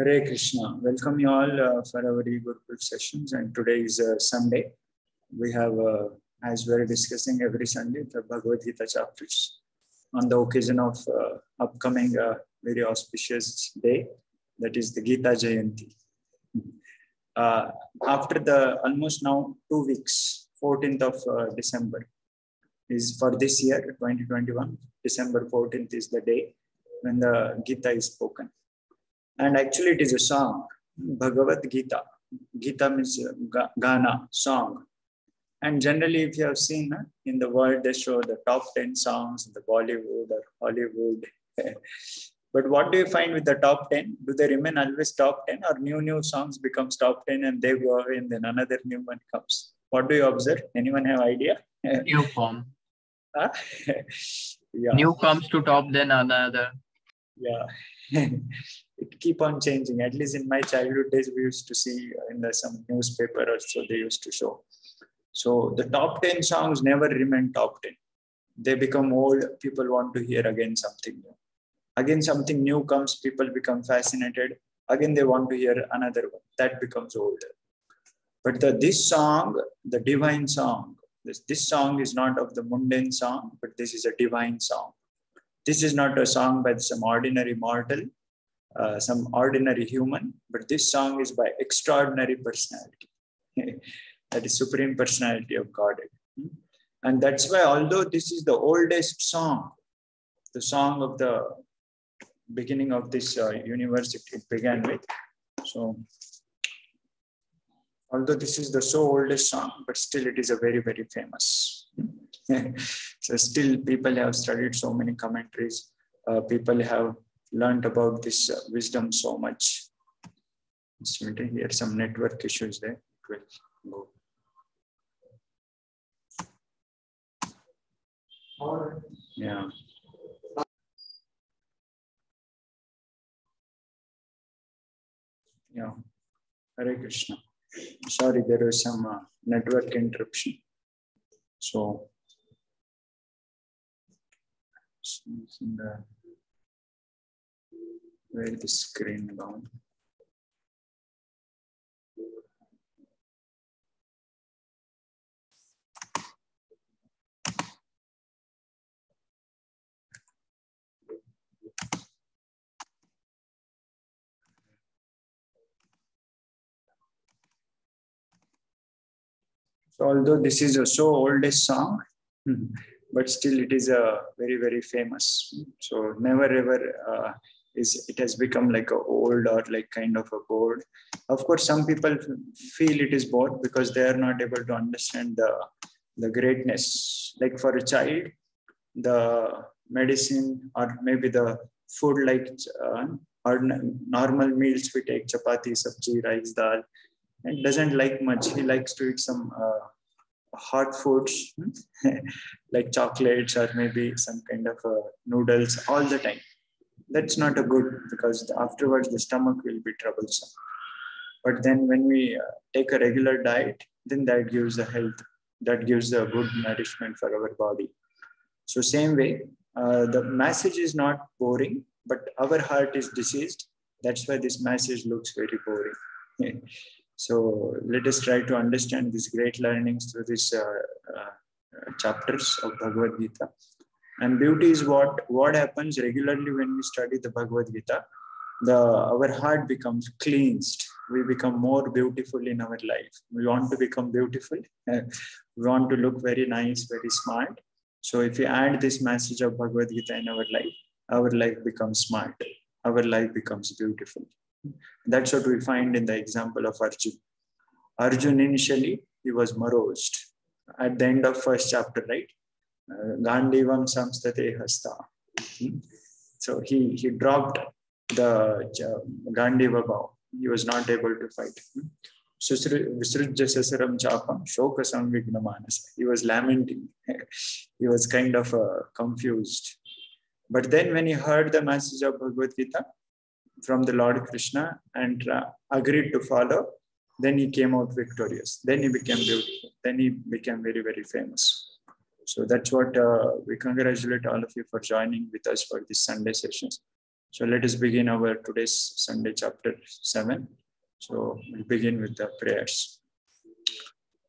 Hare Krishna. Welcome you all for our Gurukul sessions. And today is Sunday. We have, as we're discussing every Sunday, the Bhagavad Gita chapters on the occasion of upcoming very auspicious day, that is the Gita Jayanti. After the almost now 2 weeks, 14th of December is for this year, 2021. December 14th is the day when the Gita is spoken. And actually it is a song, Bhagavad Gita. Gita means Gana, song. And generally if you have seen in the world, they show the top 10 songs in the Bollywood or Hollywood. But what do you find with the top 10? Do they remain always top 10 or new songs becomes top 10 and they go away and then another new one comes? What do you observe? Anyone have idea? New form. Yeah. New comes to top, then another. Yeah. It keep on changing. At least in my childhood days, we used to see in some newspaper or so they used to show. So the top 10 songs never remain top 10. They become old. People want to hear again something new. Again, something new comes. People become fascinated. Again, they want to hear another one. That becomes older. But this song, the divine song, this song is not of the mundane song, but this is a divine song. This is not a song by some ordinary mortal, some ordinary human, but this song is by extraordinary personality. That is Supreme Personality of Godhead. And that's why, although this is the oldest song, the song of the beginning of this universe, it began with. So, although this is the so oldest song, but still it is a very, very famous. So still people have studied so many commentaries. People have learned about this wisdom so much. Here some network issues there. It will go. Yeah. Yeah. Hare Krishna. Sorry, there was some network interruption. So, where is the screen gone? So although this is a so oldest song, but still it is a very, very famous. So never ever it has become like a old or like kind of a bored. Of course, some people feel it is bored because they are not able to understand the greatness. Like for a child, the medicine or maybe the food like or normal meals we take, chapati, sabji, rice, dal, and doesn't like much. He likes to eat some hot foods like chocolates or maybe some kind of noodles all the time. That's not a good, because afterwards the stomach will be troublesome. But then when we take a regular diet, then that gives the health, that gives the good nourishment for our body. So same way, the message is not boring, but our heart is diseased. That's why this message looks very boring. So let us try to understand these great learnings through these chapters of Bhagavad Gita. And beauty is what happens regularly when we study the Bhagavad Gita. Our heart becomes cleansed. We become more beautiful in our life. We want to become beautiful. We want to look very nice, very smart. So if we add this message of Bhagavad Gita in our life becomes smart. Our life becomes beautiful. That's what we find in the example of Arjun. Arjun initially, he was morosed. At the end of first chapter, right? Gandivam samstate hasta. So he dropped the Gandiva bow. He was not able to fight. Visrujya sasaram chapam shoka samvigna manasa. He was lamenting. He was kind of confused. But then when he heard the message of Bhagavad Gita from the Lord Krishna and agreed to follow, then he came out victorious. Then he became beautiful. Then he became very, very famous. So that's what we congratulate all of you for joining with us for this Sunday sessions. So let us begin our today's Sunday chapter 7. So we'll begin with the prayers.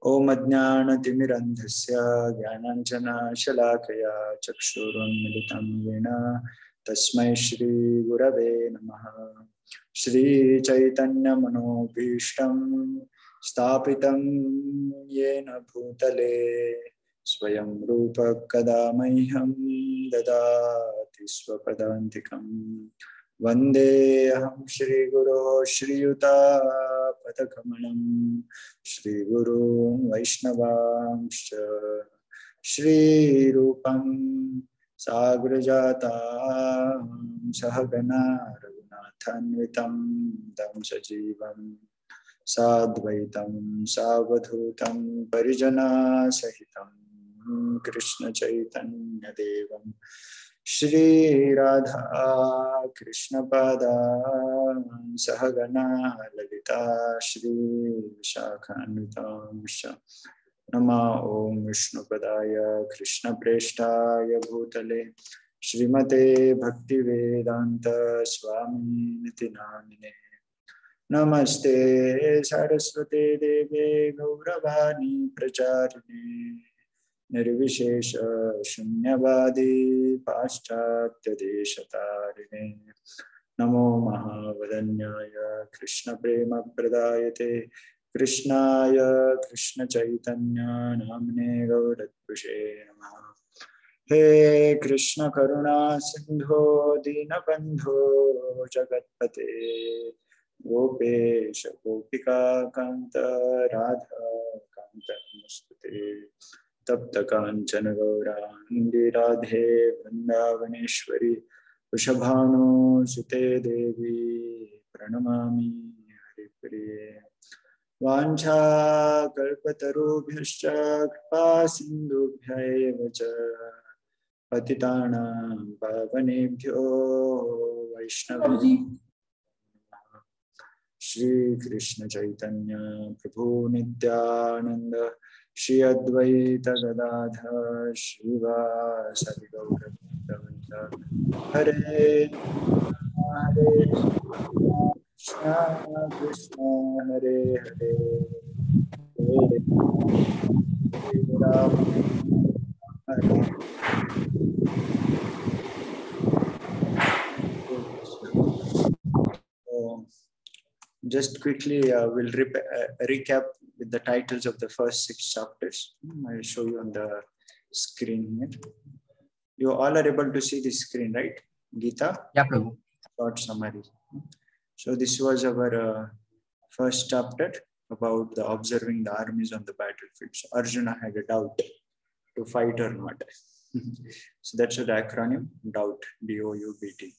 Om Ajnana-timirandhasya Jnananjana-shalakaya Chakshurunmilitam Yena Tasmai Shri Gurave Namaha. Shri Chaitanya Manobhishtam Stapitam Yena Bhutale Swayam Rupa Kadamaiham Dadati Swapadantikam Vande Aham Shri Guru Shri Yuta Patakamanam Shri Guru Vaishnavamscha Shri Rupam Sagrajata Sahagana Raghunathanvitam Tam Sajivam Sadvaitam Savadhutam Parijana Sahitam Krishna Chaitanya Devam Shri Radha Krishna Pada Sahagana Lalita Shri Vishakhanvitam Nama Om Vishnu Padaya Krishna Preshtaya Bhutale Srimate Bhakti Vedanta Swami Niti Namine Namaste Saraswate Deve Gauravani Pracharine Nirvishesha Shunyavadi Paschatya Deshatarine Namo Mahavadanyaya Krishna Prema Pradayate Krishnaya Krishna Chaitanya Namne Gauratpushe Namaha. He Krishna Karuna Sindho Dinabandho Jagatpate Gopesha Gopika Kanta Radha Kanta Namaste Tapta Kanchana Gaurangi Radhe Vrindavaneshwari Vrishabhanu Sute Devi Pranamami Haripriye Vancha Kalpatarubhyascha Kripa Sindhubhya Vacha Patitanam Pavanebhyo Vaishnavibhyo Shri Krishna Chaitanya Prabhu Nityananda Shri Advaita Gadadhar Srivasadi Gaurabhakta Hare Hare Krishna Krishna Hare Hare Hare Ram Hare just quickly, we'll recap with the titles of the first 6 chapters. I'll show you on the screen here. You all are able to see the screen, right? Gita? Yeah, Prabhu. Short summary. So this was our first chapter about the observing the armies on the battlefield. So Arjuna had a doubt to fight or not. So that's the acronym, doubt, D-O-U-B-T.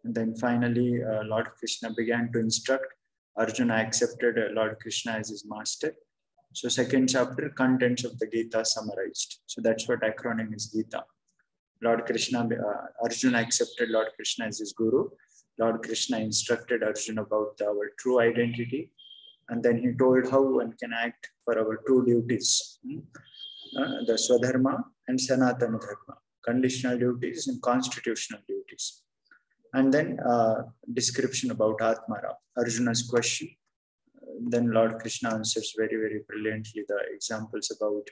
And then finally, Lord Krishna began to instruct. Arjuna accepted Lord Krishna as his master. So second chapter, contents of the Gita summarized. So that's what acronym is Gita. Lord Krishna, Arjuna accepted Lord Krishna as his guru. Lord Krishna instructed Arjuna about our true identity. And then he told how one can act for our two duties. The Swadharma and Sanatana Dharma. Conditional duties and constitutional duties. And then description about Atmara, Arjuna's question. Then Lord Krishna answers very, very brilliantly the examples about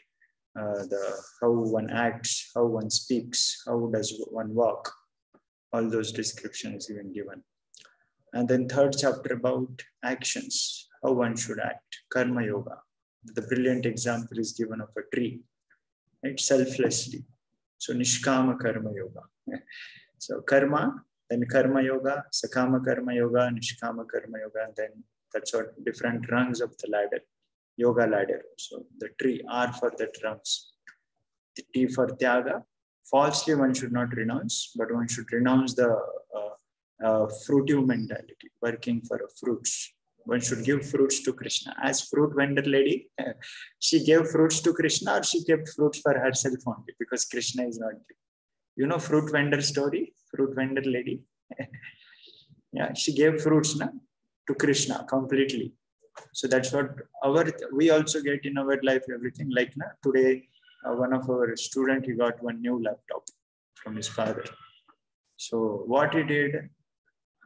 how one acts, how one speaks, how does one walk. All those descriptions even given. And then third chapter about actions, how one should act, Karma Yoga. The brilliant example is given of a tree, right? Selflessly. So Nishkama Karma Yoga. So Karma, then Karma Yoga, Sakama Karma Yoga, Nishkama Karma Yoga, and then that's what different rungs of the ladder, yoga ladder. So the tree, R for the rungs, the T for Tyaga. Falsely one should not renounce, but one should renounce the fruitive mentality, working for fruits. One should give fruits to Krishna. As fruit vendor lady, she gave fruits to Krishna, or she kept fruits for herself only because Krishna is not there. You know fruit vendor story, fruit vendor lady. Yeah, she gave fruits to Krishna completely. So that's what we also get in our life, everything. Like today, one of our students, he got one new laptop from his father. So what he did,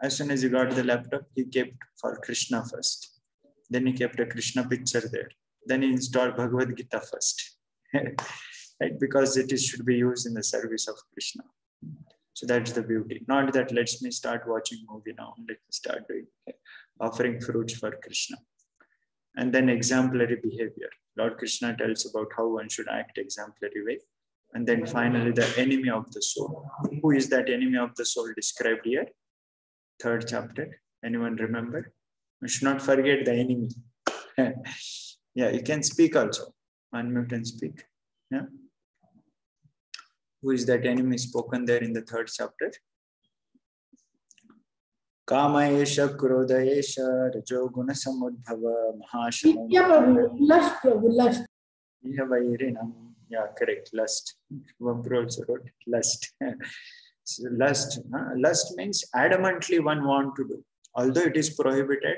As soon as he got the laptop, he kept for Krishna first. Then he kept a Krishna picture there. Then he installed Bhagavad Gita first. Right? Because it should be used in the service of Krishna. So that's the beauty. Not that let me start watching movie now. Let me start doing offering fruits for Krishna. And then exemplary behavior. Lord Krishna tells about how one should act exemplary way. And then finally, the enemy of the soul. Who is that enemy of the soul described here? 3rd chapter. Anyone remember? We should not forget the enemy. Yeah, you can speak also. Unmute and speak. Yeah. Who is that enemy spoken there in the 3rd chapter? Kamaesha, Krodhaesha, Rajo Guna Samudbhava, Mahashama. Yeah, Prabhu. Lust, Prabhu. Lust. Yeah, correct. Lust. Vampru also wrote lust. So lust means adamantly one want to do. Although it is prohibited,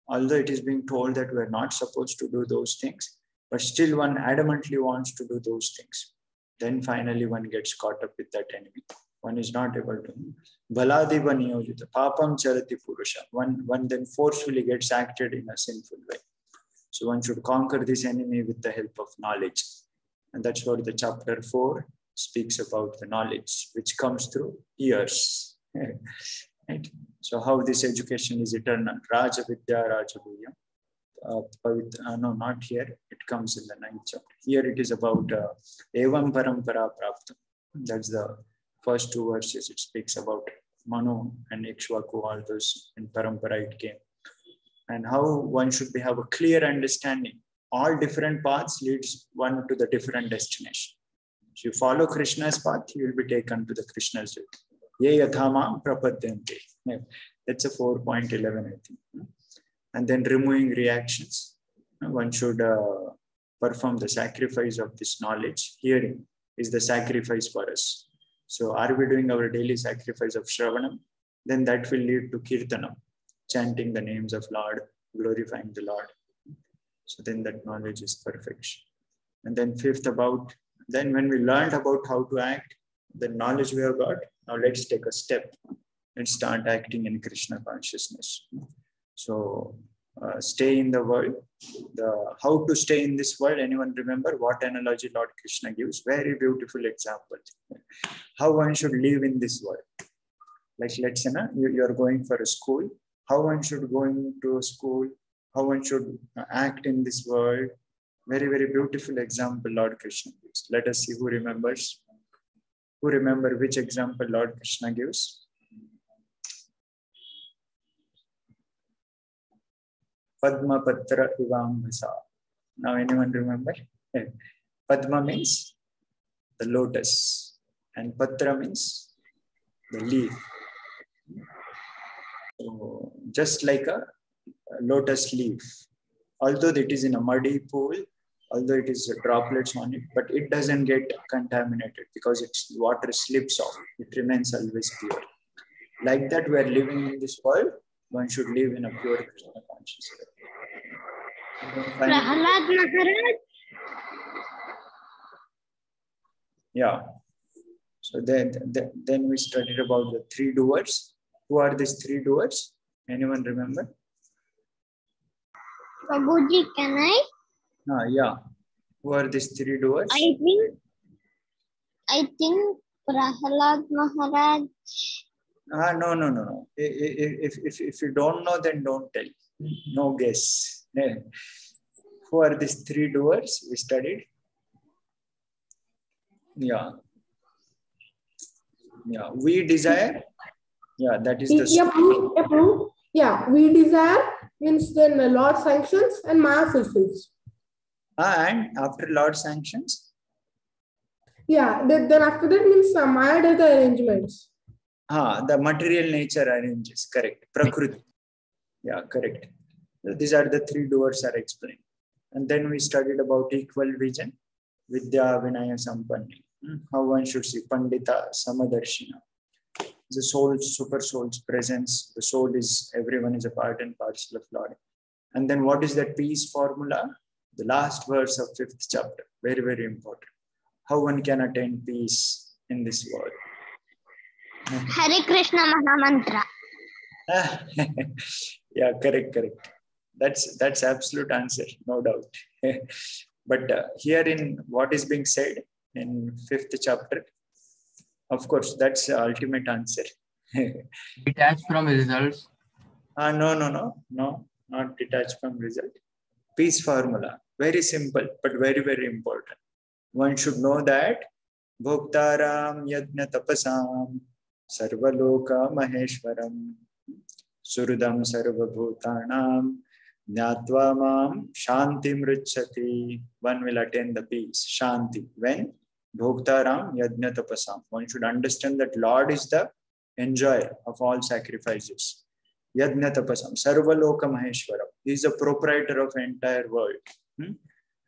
although it is being told that we're not supposed to do those things, but still one adamantly wants to do those things. Then finally one gets caught up with that enemy. One is not able to. Baladiva niyojita, papam charati purusha. One then forcefully gets acted in a sinful way. So one should conquer this enemy with the help of knowledge. And that's what the chapter 4 speaks about, the knowledge, which comes through ears. Right? So how this education is eternal. Raja Vidya, Raja Bhuya. No, not here. It comes in the 9th chapter. Here it is about Evam Parampara Praptam. That's the first 2 verses. It speaks about Manu and Ikshvaku, all those in Parampara it came. And how one should have a clear understanding. All different paths leads one to the different destination. If you follow Krishna's path, you will be taken to the Krishna's way. Ye yathamam prapadyante. That's a 4.11, I think. And then removing reactions. One should perform the sacrifice of this knowledge. Hearing is the sacrifice for us. So are we doing our daily sacrifice of Shravanam? Then that will lead to Kirtanam, chanting the names of Lord, glorifying the Lord. So then that knowledge is perfection. And then 5th then when we learned about how to act, the knowledge we have got, now let's take a step and start acting in Krishna consciousness. So stay in the world. How to stay in this world, anyone remember what analogy Lord Krishna gives? Very beautiful example. How one should live in this world. Like let's say you are going for a school. How one should go into a school, how one should act in this world. Very, very beautiful example Lord Krishna gives. Let us see who remembers. Who remember which example Lord Krishna gives? Padma Patra Ivambasa. Now anyone remember? Padma means the lotus and Patra means the leaf. So just like a lotus leaf, although it is in a muddy pool, although it is droplets on it, but it doesn't get contaminated because its water slips off. It remains always pure. Like that, we are living in this world. One should live in a pure Krishna consciousness. Prahalad Maharaj. Yeah. So then we studied about the 3 doers. Who are these 3 doers? Anyone remember? Prabhuji, can I? Yeah. Who are these 3 doers? I think Prahalad Maharaj. No. If you don't know, then don't tell. No guess. Who are these 3 doers we studied? Yeah. We desire. Yeah, that is the. Yeah, we desire means then the Lord sanctions and Maya fulfills. And after Lord sanctions? Yeah, then after that means Maya does the arrangements. The material nature arranges, correct. Prakriti. Yeah, correct. These are the 3 doers are explained. And then we studied about equal vision, Vidya Vinaya Sampanni. How one should see Pandita Samadarshina. The soul, super soul's presence. The soul is, everyone is a part and parcel of Lord. And then what is that peace formula? The last verse of 5th chapter. Very, very important. How one can attain peace in this world. Hare Krishna Mahamantra. Yeah, correct. That's absolute answer, no doubt. But here in what is being said in 5th chapter, of course, that's the ultimate answer. Detached from results. No, not detached from result. Peace formula, very simple, but very, very important. One should know that Bhoktaram Yajna Tapasam Sarvaloka Maheshwaram Surudam Sarvabhutanam Jnatva Mam Shanti Mrichati. One will attain the peace, Shanti. When? Bhoktaram Yajna Tapasam. One should understand that Lord is the enjoyer of all sacrifices. Yajna Tapasam Sarvaloka Maheshwaram. He is the proprietor of the entire world.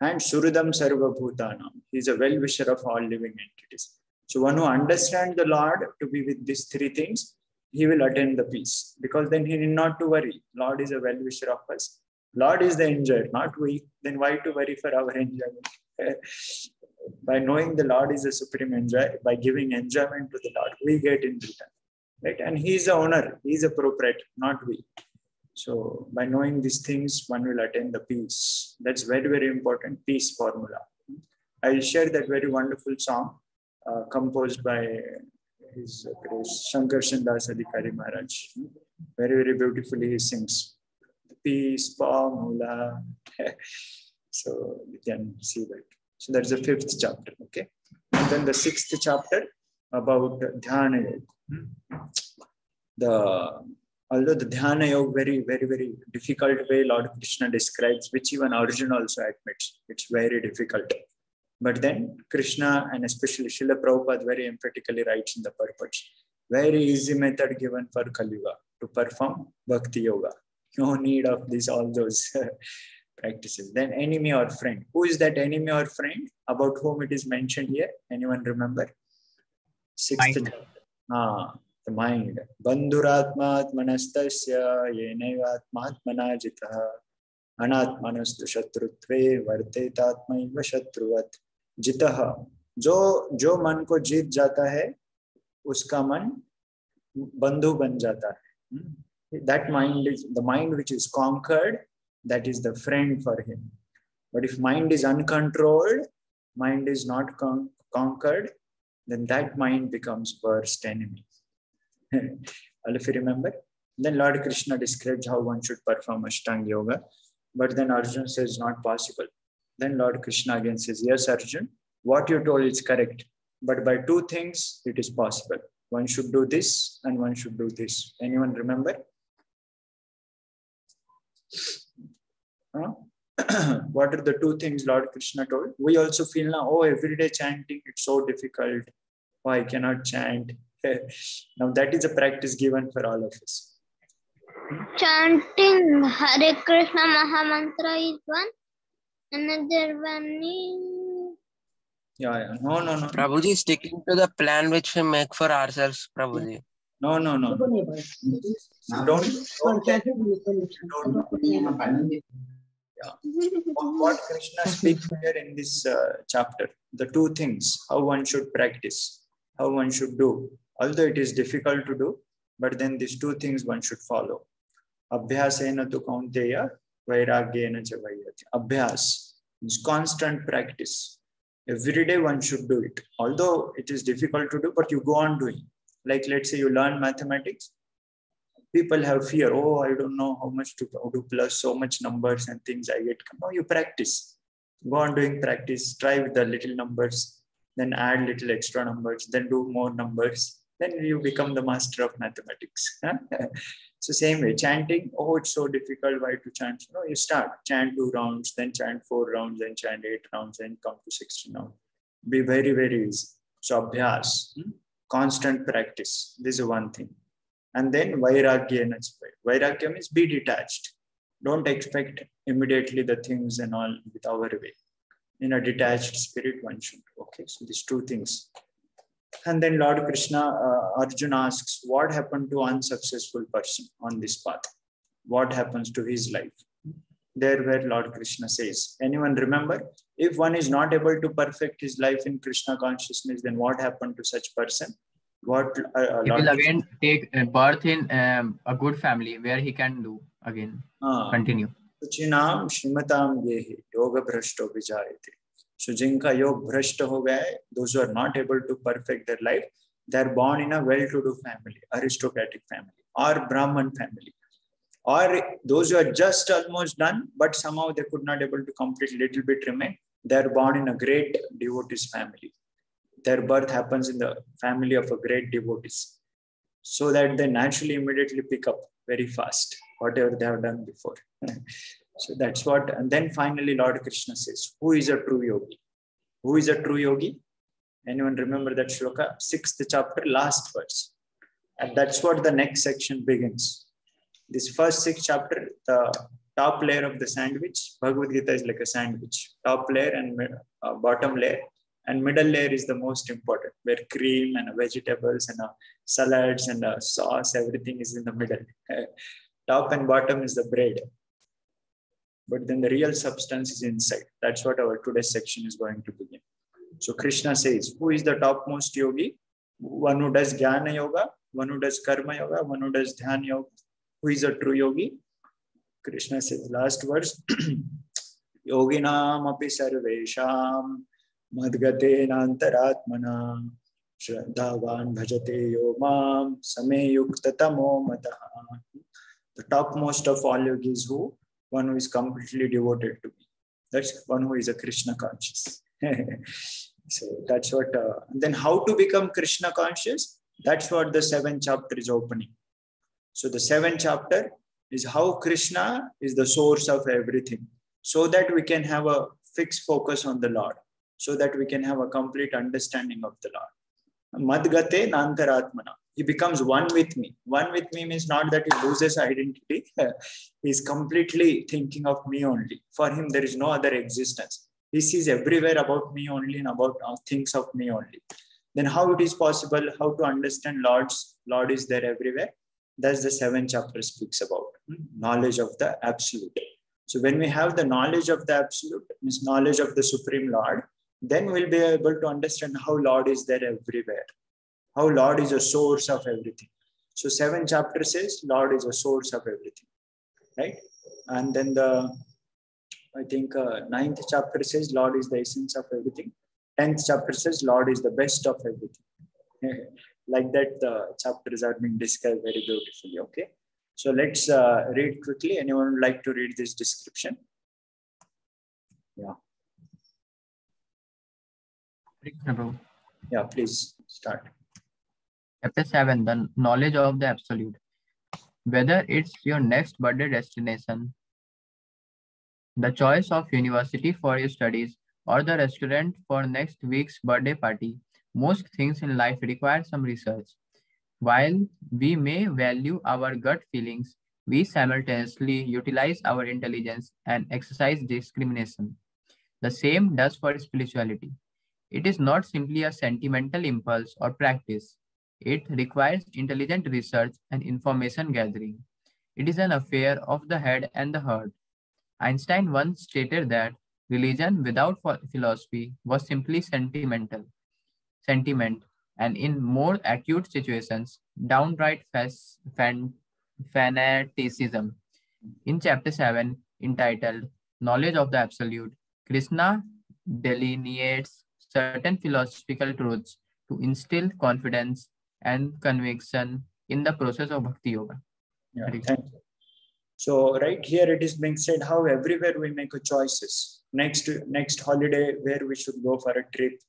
And Surudam Sarva Bhutanam. He is a well-wisher of all living entities. So one who understands the Lord to be with these three things, he will attain the peace. Because then he need not to worry. Lord is a well-wisher of us. Lord is the enjoyer, not we. Then why to worry for our enjoyment? By knowing the Lord is the supreme enjoyer, by giving enjoyment to the Lord, we get in return. Right? And he is the owner. He is a proprietor, not we. So by knowing these things, one will attain the peace. That's very, very important, peace formula. I share that very wonderful song composed by his Shankarshan Das Adhikari Maharaj. Very, very beautifully he sings. Peace formula. So you can see that. So that's the 5th chapter. Okay. And then the 6th chapter about Dhyana Yoga. Although the Dhyana Yoga, very, very, very difficult way Lord Krishna describes, which even Arjuna also admits, it's very difficult. But then Krishna and especially Srila Prabhupada very emphatically writes in the purpose, very easy method given for Kali Yuga to perform Bhakti Yoga. No need of all those practices. Then enemy or friend. Who is that enemy or friend about whom it is mentioned here? Anyone remember? 6th chapter. The mind. Bandhuratmatmanastasya yenaivatmatmana jitah anatmanastu shatrutve vartetatmaiva shatruvat jitah. जो मन को जीत जाता है उसका मन बंधु बन जाता है. That mind is the mind which is conquered, that is the friend for him. But if mind is uncontrolled, mind is not conquered, then that mind becomes worst enemy. All of you remember? Then Lord Krishna describes how one should perform Ashtanga Yoga. But then Arjuna says not possible. Then Lord Krishna again says, yes, Arjuna, what you told is correct. But by 2 things, it is possible. One should do this and one should do this. Anyone remember? What are the 2 things Lord Krishna told? We also feel now, oh, everyday chanting, it's so difficult. Oh, I cannot chant. Now that is a practice given for all of us. Chanting Hare Krishna Mahamantra is one. Another one is... Yeah. No. Prabhuji, sticking to the plan which we make for ourselves, Prabhuji. No. Don't. What Krishna speaks here in this chapter, the 2 things, how one should practice, how one should do. Although it is difficult to do, but then these 2 things one should follow. Abhyasena tu kaunteya vairagyena cha vairati. Abhyas is constant practice. Every day one should do it. Although it is difficult to do, but you go on doing. Like let's say you learn mathematics. People have fear. Oh, I don't know how much to do plus so much numbers and things I get. No, you practice. Go on doing practice. Try with the little numbers. Then add little extra numbers. Then do more numbers. Then you become the master of mathematics. So same way, chanting, oh, it's so difficult, why to chant? No, you start, chant 2 rounds, then chant 4 rounds, then chant 8 rounds, then come to 16 rounds. Be very, very easy. So abhyas, constant practice. This is one thing. And then vairagya. Vairagya means be detached. Don't expect immediately the things and all with our way. In a detached spirit, one should. Okay, so these 2 things. And then Lord Krishna, Arjuna asks, what happened to unsuccessful person on this path? What happens to his life? There where Lord Krishna says, anyone remember? If one is not able to perfect his life in Krishna consciousness, then what happened to such person? what He will Lord again take birth in a good family where he can do again. Continue. सुचिनाम श्रीमताम गेहि योग भ्रष्टो विजायते. So जिनका योग भ्रष्ट हो गया है, those who are not able to perfect their life, they are born in a well-to-do family, aristocratic family, or Brahman family, or those who are just almost done, but somehow they could not able to complete, little bit remain. They are born in a great devotees family. Their birth happens in the family of a great devotees, so that they naturally immediately pick up very fast whatever they have done before. So that's what, and then finally Lord Krishna says, who is a true yogi? Who is a true yogi? Anyone remember that shloka? 6th chapter, last verse. And that's what the next section begins. This first 6 chapter, the top layer of the sandwich, Bhagavad Gita is like a sandwich. Top layer and bottom layer. And middle layer is the most important, where cream and vegetables and salads and sauce, everything is in the middle. Top and bottom is the bread. But then the real substance is inside. That's what our today's section is going to begin. So Krishna says, who is the topmost yogi? One who does jnana yoga, one who does karma yoga, one who does dhyana yoga. Who is a true yogi? Krishna says, last verse, yoginam api sarvesham madgate nantaratmana shraddhavan bhajate yomam same yukta tamo mataha. The topmost of all yogis who? One who is completely devoted to me. That's one who is a Krishna conscious. So that's what, and then how to become Krishna conscious? That's what the 7th chapter is opening. So the 7th chapter is how Krishna is the source of everything, so that we can have a fixed focus on the Lord, so that we can have a complete understanding of the Lord. Madgate nantaratmana. He becomes one with me. One with me means not that he loses identity. He is completely thinking of me only. For him, there is no other existence. He sees everywhere about me only and about things of me only. Then how it is possible, how to understand Lord is there everywhere? That's the 7th chapter speaks about. Knowledge of the Absolute. So when we have the knowledge of the Absolute, means knowledge of the Supreme Lord, then we'll be able to understand how Lord is there everywhere. How Lord is a source of everything. So 7th chapter says Lord is a source of everything, right? And then the, I think 9th chapter says Lord is the essence of everything. 10th chapter says Lord is the best of everything. Like that, the chapters are being described very beautifully, okay? So let's read quickly. Anyone would like to read this description? Yeah. Yeah, please start. Chapter 7, the knowledge of the Absolute. Whether it's your next birthday destination, the choice of university for your studies, or the restaurant for next week's birthday party, most things in life require some research. While we may value our gut feelings, we simultaneously utilize our intelligence and exercise discrimination. The same does for spirituality. It is not simply a sentimental impulse or practice. It requires intelligent research and information gathering. It is an affair of the head and the heart. Einstein once stated that religion without philosophy was simply sentiment, and in more acute situations, downright fanaticism. In chapter 7, entitled Knowledge of the Absolute, Krishna delineates certain philosophical truths to instill confidence and conviction in the process of Bhakti Yoga. Yeah, thank you. So right here it is being said how everywhere we make a choices. Next holiday, where we should go for a trip,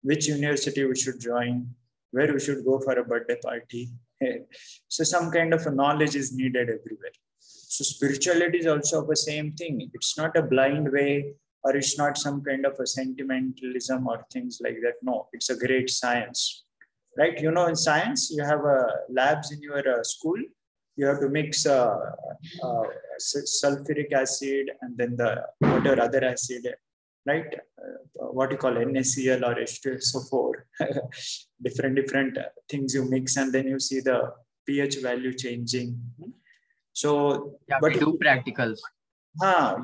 which university we should join, where we should go for a birthday party. So some kind of a knowledge is needed everywhere. So spirituality is also the same thing. It's not a blind way, or it's not some kind of a sentimentalism or things like that. No, it's a great science, right? You know, in science, you have labs in your school. You have to mix sulfuric acid and then the whatever other acid, right? What you call NaCl or H2SO4. different things you mix, and then you see the pH value changing. So, yeah, but we do practicals.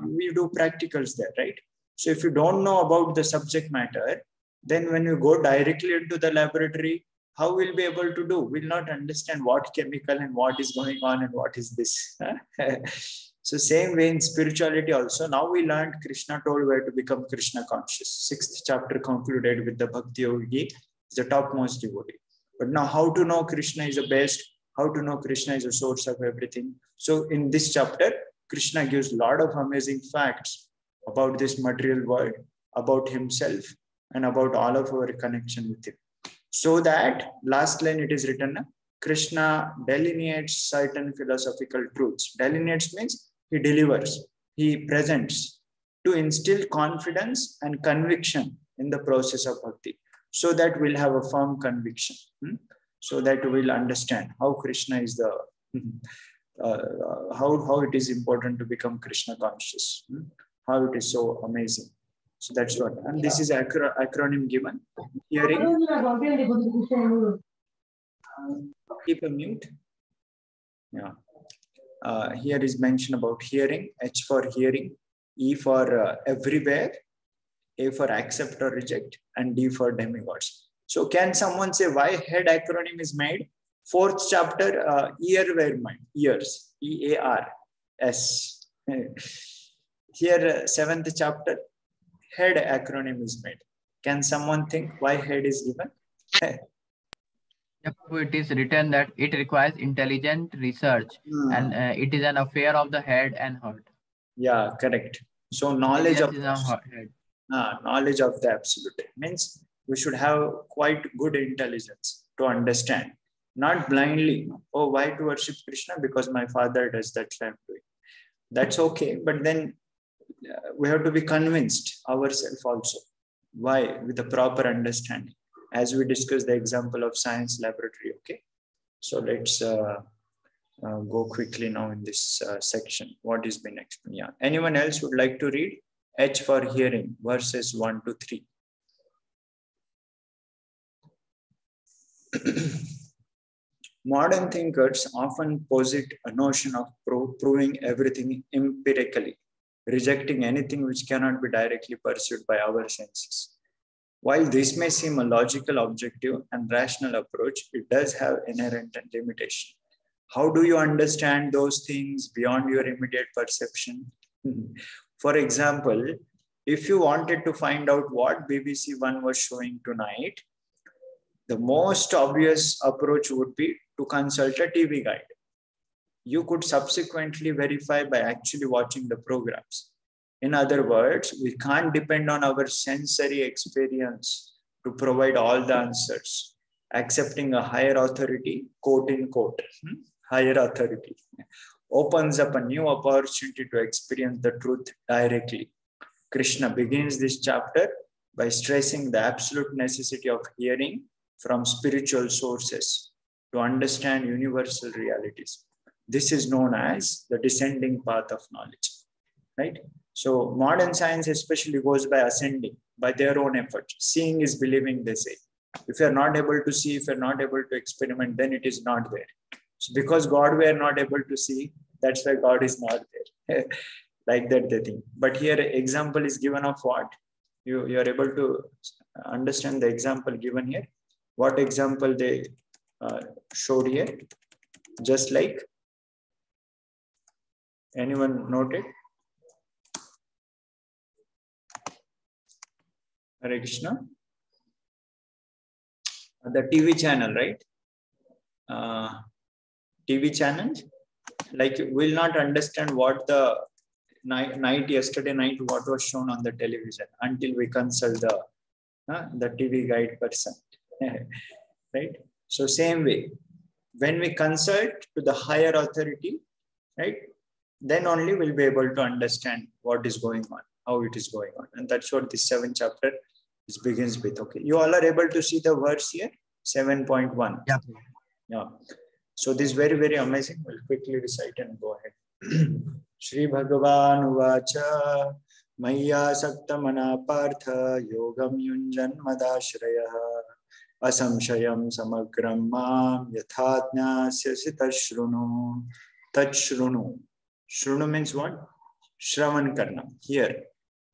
We do practicals there, right? So if you don't know about the subject matter, then when you go directly into the laboratory, how we'll be able to do? We'll not understand what chemical and what is going on and what is this. So same way in spirituality also, now we learned, Krishna told where to become Krishna conscious. 6th chapter concluded with the Bhakti Yogi is the topmost devotee. But now how to know Krishna is the best, how to know Krishna is the source of everything. So in this chapter, Krishna gives a lot of amazing facts about this material world, about himself, and about all of our connection with him. So that last line it is written, Krishna delineates certain philosophical truths. Delineates means he delivers, he presents to instill confidence and conviction in the process of bhakti, so that we'll have a firm conviction, so that we'll understand how Krishna is the, how it is important to become Krishna conscious, how it is so amazing. So that's what, and this is acronym given. Hearing, keep a mute. Yeah. Here is mention about hearing, H for hearing, E for everywhere, A for accept or reject, and D for demigods. So can someone say why head acronym is made? 4th chapter, ear were made, ears, E-A-R-S. Here, 7th chapter, head acronym is made. Can someone think why head is given? Yep, it is written that it requires intelligent research and it is an affair of the head and heart. Yeah, correct. So knowledge of head. Knowledge of the absolute means we should have quite good intelligence to understand, not blindly. Oh, why to worship Krishna? Because my father does, that I'm doing. That's okay, but then we have to be convinced ourselves also. Why? With the proper understanding. As we discussed the example of science laboratory, okay? So let's go quickly now in this section. What is been explained? Yeah. Anyone else would like to read? H for hearing, verses 1 to 3. Modern thinkers often posit a notion of proving everything empirically, rejecting anything which cannot be directly pursued by our senses. While this may seem a logical, objective, and rational approach, it does have inherent limitation. How do you understand those things beyond your immediate perception? For example, if you wanted to find out what BBC One was showing tonight, the most obvious approach would be to consult a TV guide. You could subsequently verify by actually watching the programs. In other words, we can't depend on our sensory experience to provide all the answers. Accepting a higher authority, quote in quote, higher authority, opens up a new opportunity to experience the truth directly. Krishna begins this chapter by stressing the absolute necessity of hearing from spiritual sources to understand universal realities. This is known as the descending path of knowledge, right? So modern science especially goes by ascending, by their own effort. Seeing is believing, they say. If you're not able to see, if you're not able to experiment, then it is not there. So because God we are not able to see, that's why God is not there. Like that they think. But here example is given of what? You are able to understand the example given here. What example they showed here? Just like, anyone noted? Hare Krishna. The TV channel, right? TV channel, like we'll not understand what the yesterday night what was shown on the television until we consult the TV guide person, right? So same way, when we consult to the higher authority, right, then only we'll be able to understand what is going on, how it is going on, and that's what this 7th chapter begins with. Okay, you all are able to see the verse here, 7.1. Yeah. So this is very, very amazing. We'll quickly recite and go ahead. Shri Bhagavan Uvacha Maya Saktamana Partha Yogam Yunjan Madashraya Asamshayam Samagram Mam Yathatnyasya Tashrunu. Tashrunu. Shrunu means what? Shravan Karna. Here.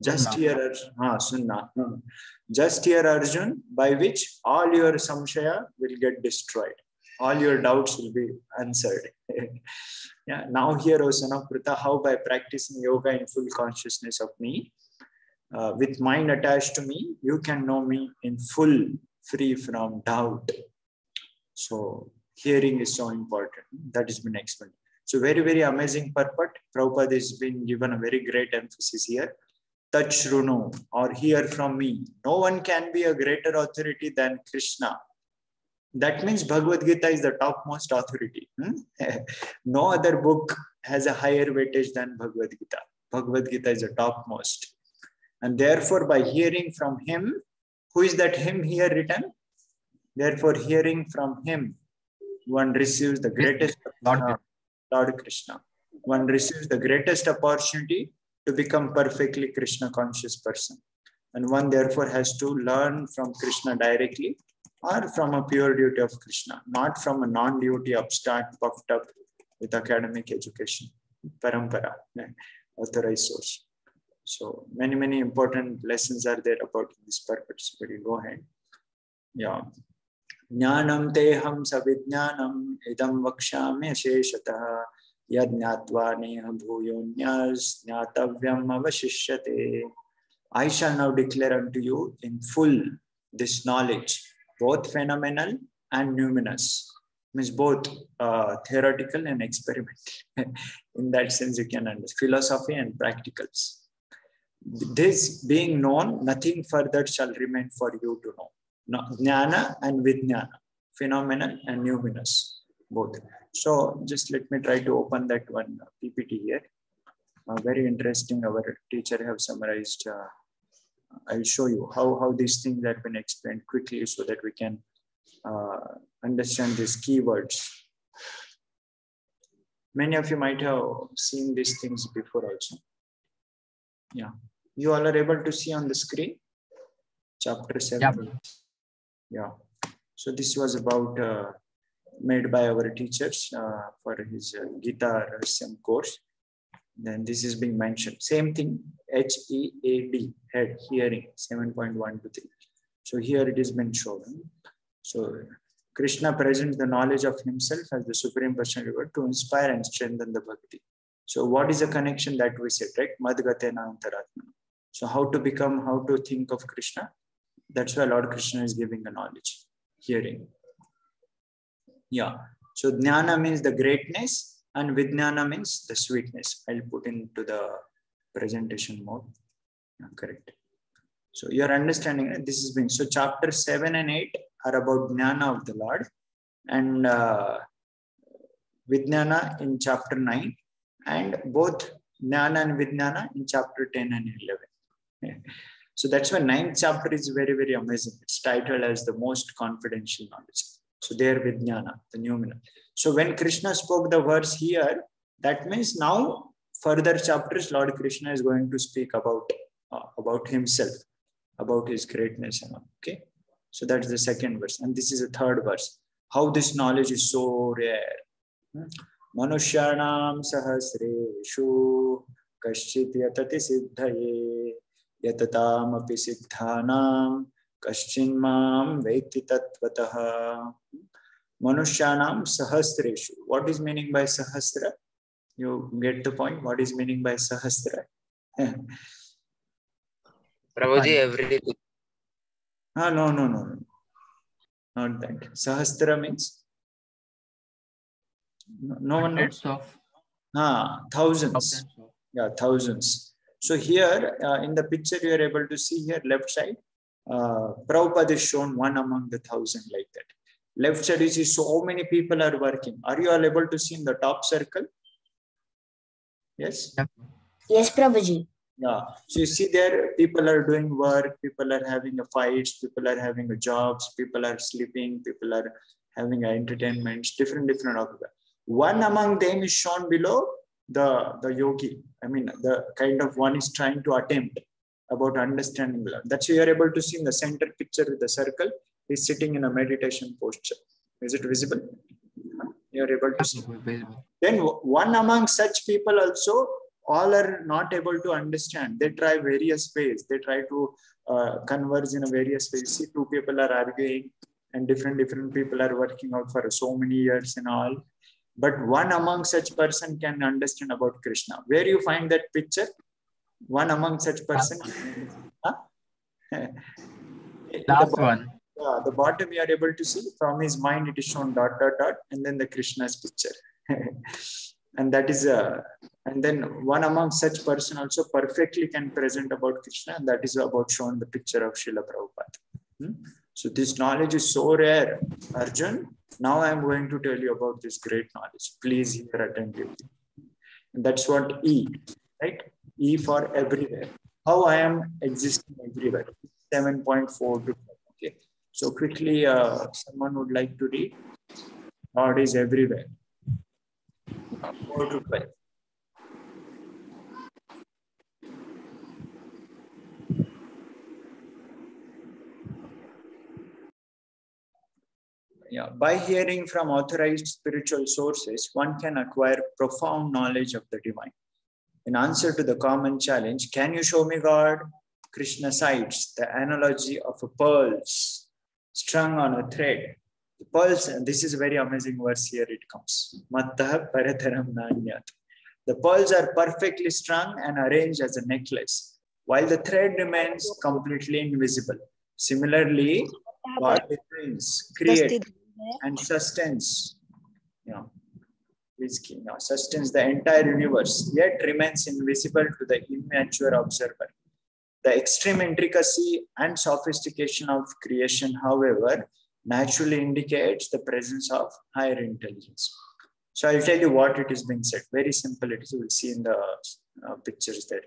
Just Sunna. hear Sunna. Just hear Arjun, by which all your samshaya will get destroyed. All your doubts will be answered. Yeah. Now hear, O son of Pritha, how by practicing yoga in full consciousness of me, with mind attached to me, you can know me in full, free from doubt. So hearing is so important. That has been explained. So very, very amazing purport. Prabhupada has been given a very great emphasis here. Touch Runo, or hear from me. No one can be a greater authority than Krishna. That means Bhagavad Gita is the topmost authority. No other book has a higher weightage than Bhagavad Gita. Bhagavad Gita is the topmost. And therefore, by hearing from him, who is that him here written? Therefore, hearing from him, one receives the greatest Lord Krishna. One receives the greatest opportunity to become perfectly Krishna conscious person. And one therefore has to learn from Krishna directly or from a pure duty of Krishna, not from a non-duty upstart, puffed up with academic education, parampara, authorized source. So many important lessons are there about this purpose. But you go ahead. Yeah. Jnanam teham savidnyanam idam vakshami sheshatah yad jnatva neha bhuyonyas jnatavyam avashishyate. I shall now declare unto you in full this knowledge, both phenomenal and numinous. Means both theoretical and experimental. In that sense, you can understand philosophy and practicals. This being known, nothing further shall remain for you to know. Jnana and Vijnana, phenomenal and numinous, both. So just let me try to open that one PPT here. Very interesting. Our teacher have summarized. I'll show you how these things have been explained quickly so that we can understand these keywords. Many of you might have seen these things before also. Yeah. You all are able to see on the screen? Chapter 7. Yeah. So this was about made by our teachers for his Gita Rahasyam course. Then this is being mentioned. Same thing, HEAD, head, hearing, 7.1 to 3. So here it has been shown. So Krishna presents the knowledge of himself as the Supreme Personality of God to inspire and strengthen the bhakti. So what is the connection that we said, right? Madgatena antaratma. So how to become, how to think of Krishna? That's why Lord Krishna is giving the knowledge, hearing. Yeah. So jnana means the greatness and vijnana means the sweetness. I'll put into the presentation mode. Yeah, correct. So your understanding, this has been, so chapter 7 and 8 are about jnana of the Lord and vijnana in chapter 9 and both jnana and vijnana in chapter 10 and 11. Yeah. So that's why 9th chapter is very, very amazing. It's titled as the most confidential knowledge. So there vijnana, the numinal. So when Krishna spoke the verse here, that means now further chapters Lord Krishna is going to speak about himself, about his greatness and all. Okay. So that's the second verse. And this is the third verse. How this knowledge is so rare. Manushyanam sahasreshu kaschit yatati siddhaye yatatam api siddhanam kaschin mam veti tatvatah. Manushyanam sahasreshu. What is meaning by sahasra? You get the point? What is meaning by sahasra? Prabhuji, everything. No. Not that. Sahasra means? No one knows? Thousands. Yeah, thousands. So here in the picture you are able to see here left side, Prabhupada is shown one among the 1,000 like that. Left side you see so many people are working. Are you all able to see in the top circle? Yes? Yes, Prabhuji. Yeah. So you see there, people are doing work, people are having a fights, people are having a jobs, people are sleeping, people are having entertainments, different. One among them is shown below the yogi. I mean, the kind of one is trying to attempt about understanding Lord. That's why you are able to see in the center picture with the circle. He's sitting in a meditation posture. Is it visible? You are able to see. Then one among such people also all are not able to understand. They try various ways. They try to converse in a various ways. See, two people are arguing and different people are working out for so many years and all. But one among such person can understand about Krishna. Where you find that picture? One among such person. Huh? Last one. Yeah, the bottom you are able to see from his mind. It is shown ... and then the Krishna's picture. And that is and then one among such person also perfectly can present about Krishna, and that is about shown the picture of Srila Prabhupada. So this knowledge is so rare, Arjun. Now I am going to tell you about this great knowledge. Please hear attentively. And that's what E, right? E for everywhere. How I am existing everywhere. 7.4 to 12. Okay. So quickly, someone would like to read. God is everywhere. 4 to 12. Yeah, by hearing from authorized spiritual sources, one can acquire profound knowledge of the divine. In answer to the common challenge, can you show me God? Krishna cites the analogy of a pearls strung on a thread. The pearls, and this is a very amazing verse here it comes. Mattah parataram nanyat. The pearls are perfectly strung and arranged as a necklace, while the thread remains completely invisible. Similarly, God defines, creates, and sustains, sustains the entire universe, yet remains invisible to the immature observer. The extreme intricacy and sophistication of creation, however, naturally indicates the presence of higher intelligence. So I'll tell you what it is being said. Very simple it is. You will see in the pictures there.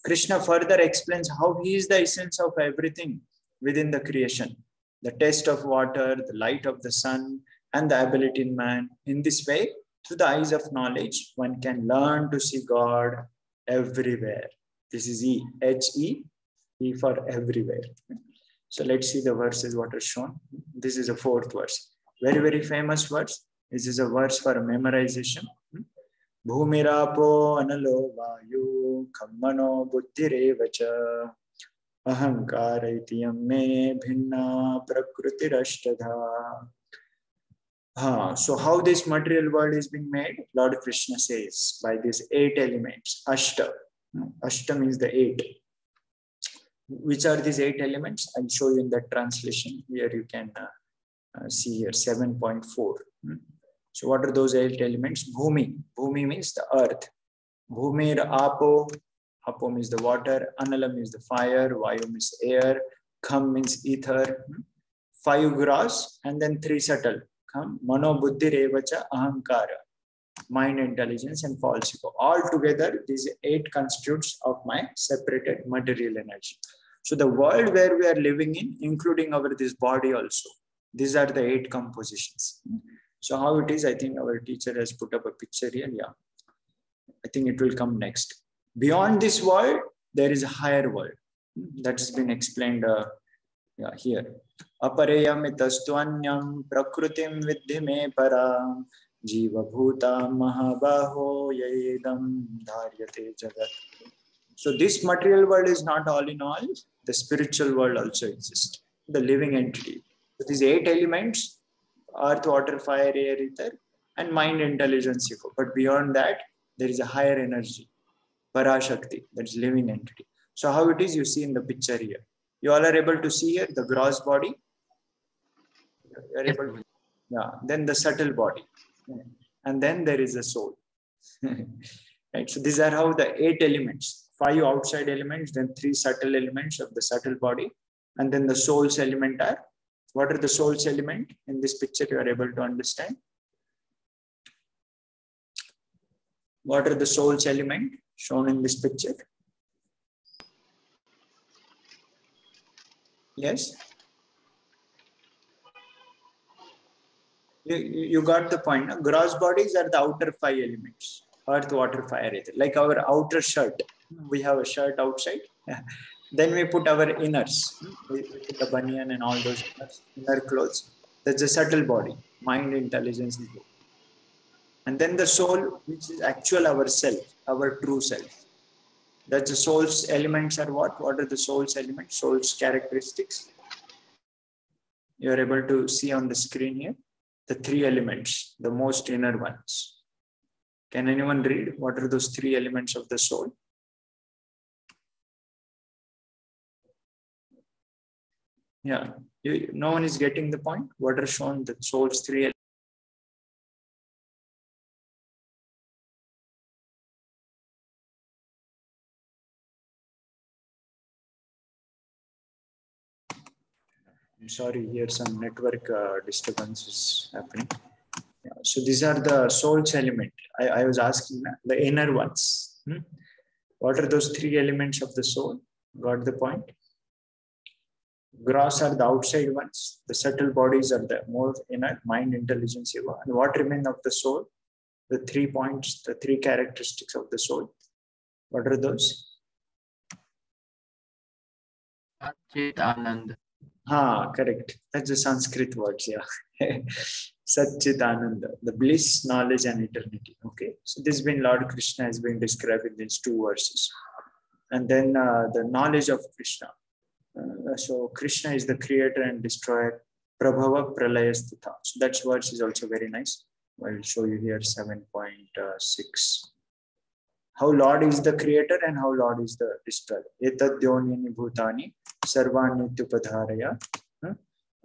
Krishna further explains how he is the essence of everything within the creation. The taste of water, the light of the sun, and the ability in man. In this way, through the eyes of knowledge, one can learn to see God everywhere. This is E, H-E, E for everywhere. So let's see the verses what are shown. This is a fourth verse. Very, very famous verse. This is a verse for memorization. Bhumirapo analo vayu kammano buddhirevacha ahankara itiyam me bhinna prakrutirashtadha. So how this material world is being made? Lord Krishna says by these 8 elements. Ashta. Ashta means the 8. Which are these 8 elements? I'll show you in that translation. Here you can see here 7.4. So what are those 8 elements? Bhumi. Bhumi means the earth. Bhumir apo. Apo means the water. Anala means the fire. Vayu means air. Kham means ether. 5 gross and then 3 subtle. Kham. Mano buddhi revacha ahankara. Mind, intelligence, and false ego. All together, these 8 constitutes of my separated material energy. So the world where we are living in, including this body also, these are the 8 compositions. So how it is, I think our teacher has put up a picture here. Yeah, I think it will come next. Beyond this world, there is a higher world. That has been explained here. Apareyam itastwanyam prakrutim vidhi me param. Jiva bhuta mahabaho yedam dharyate jagat. So this material world is not all in all. The spiritual world also exists. The living entity. So these 8 elements, earth, water, fire, air, ether, and mind, intelligence, ego. But beyond that, there is a higher energy. Parashakti, that's living entity. So how it is, you see in the picture here. You all are able to see here the gross body. You are able to, then the subtle body. And then there is a soul. Right? So these are how the 8 elements, 5 outside elements, then 3 subtle elements of the subtle body, and then the soul's element are. What are the soul's element? In this picture you are able to understand. What are the soul's element shown in this picture? Yes? You got the point. No? Gross bodies are the outer 5 elements. Earth, water, fire, ether. Like our outer shirt. We have a shirt outside. Then we put our inners. We put the banyan and all those inner clothes. That's a subtle body. Mind, intelligence, ego. And then the soul, which is actual our self, our true self. That the soul's elements are what? What are the soul's elements? Soul's characteristics? You are able to see on the screen here. The three elements, the most inner ones. Can anyone read? What are those three elements of the soul? Yeah, no one is getting the point. What are shown? The soul's three elements. I'm sorry, here some network disturbance is happening. Yeah, so these are the soul's element. I was asking the inner ones. What are those three elements of the soul? Got the point? Gross are the outside ones. The subtle bodies are the more inner, mind, intelligence, ego. And what remain of the soul? The 3 points, the 3 characteristics of the soul. What are those? Chit Anand. Correct. That's the Sanskrit words, yeah. Satchit Ananda, the bliss, knowledge, and eternity. Okay, so this has been Lord Krishna has been described in these 2 verses. And then the knowledge of Krishna. So Krishna is the creator and destroyer. Prabhava Pralaya Sthita. So that verse is also very nice. I will show you here 7.6. How Lord is the creator and how Lord is the destroyer. Etadyonini bhutani sarvani tupadharaya.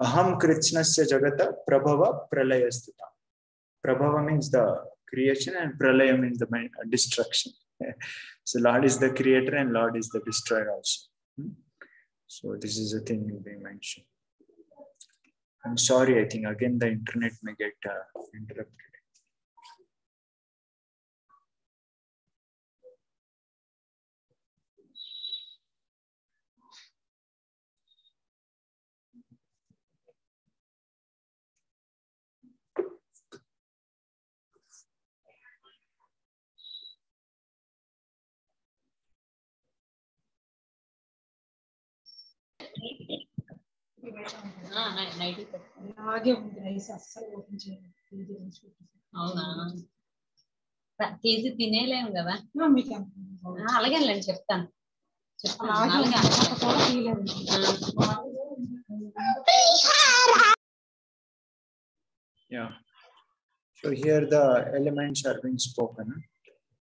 Aham Krishnasya jagata prabhava pralaya sthita. Prabhava means the creation and pralaya means the destruction. So Lord is the creator and Lord is the destroyer also. So this is a thing being mentioned. I'm sorry, I think again the internet may get interrupted. KG తినేలేము కదా అలాగే చెప్తాను Yeah. So here the elements are being spoken.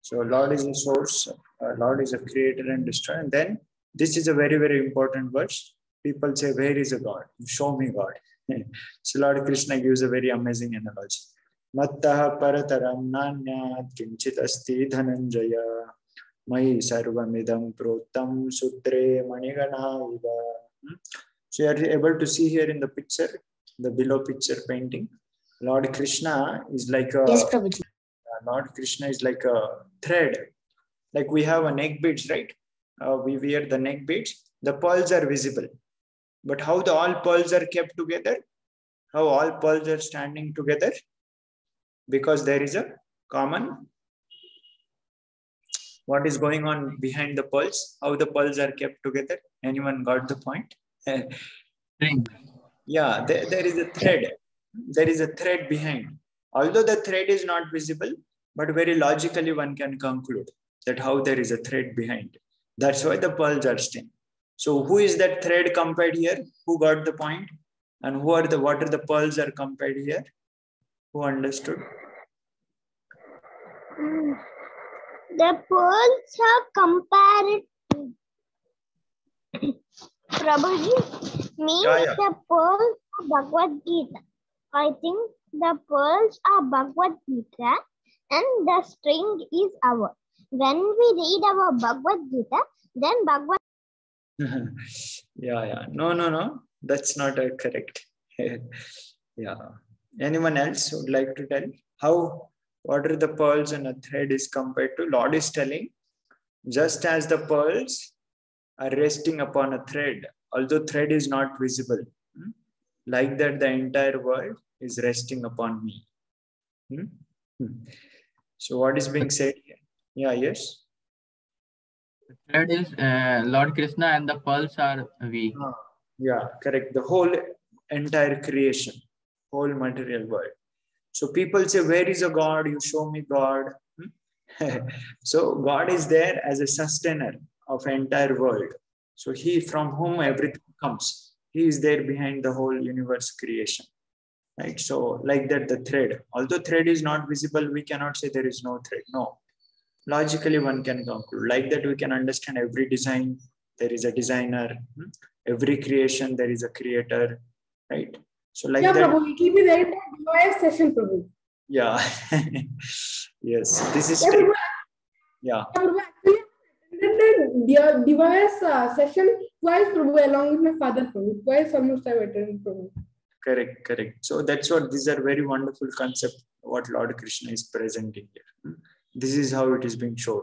So Lord is a source, Lord is a creator and destroyer. And then this is a very, very important verse. People say, where is a God? Show me God. So Lord Krishna gives a very amazing analogy. Mattaha parataram nanyat kinchit asti dhananjaya mai sarvamidam prottam sutre manigana iva. So you are able to see here in the picture, the below picture painting. Lord Krishna is like a Yes, Prabhuji. Lord Krishna is like a thread. Like we have a neck beads, right? We wear the neck beads. The pearls are visible. But how the all pearls are kept together? How all pearls are standing together? Because there is a common. What is going on behind the pearls? How the pearls are kept together? Anyone got the point? Yeah, there is a thread. There is a thread behind. Although the thread is not visible, but very logically one can conclude that how there is a thread behind. That's why the pearls are staying. So who is that thread compared here? Who got the point? And what are the pearls are compared here? Who understood? The pearls are compared. Prabhuji means the pearls of Bhagavad Gita. I think the pearls are Bhagavad Gita and the string is our. When we read our Bhagavad Gita, then Bhagavad. Yeah. No. That's not correct. Yeah. Anyone else would like to tell how? What are the pearls and a thread is compared to? Lord is telling, just as the pearls are resting upon a thread, although thread is not visible, like that the entire world is resting upon me. So what is being said here? Yeah, yes. The thread is Lord Krishna and the pearls are we. Yeah, correct. The whole entire creation, whole material world. So people say, where is a God? You show me God. So God is there as a sustainer of entire world. So he from whom everything comes. He is there behind the whole universe creation. Right? So like that, the thread, although thread is not visible, we cannot say there is no thread. No. Logically, one can conclude. Like that, we can understand every design, there is a designer. Every creation, there is a creator. Right? So like that. Prabhu, it will be there in the device session, Prabhu. Yeah. Yes. This is. Yeah. Prabhu, actually, the device session twice, Prabhu, along with my father, Prabhu. Twice almost I attended, Prabhu. Correct. So that's what, these are very wonderful concepts, what Lord Krishna is presenting here. This is how it is being shown.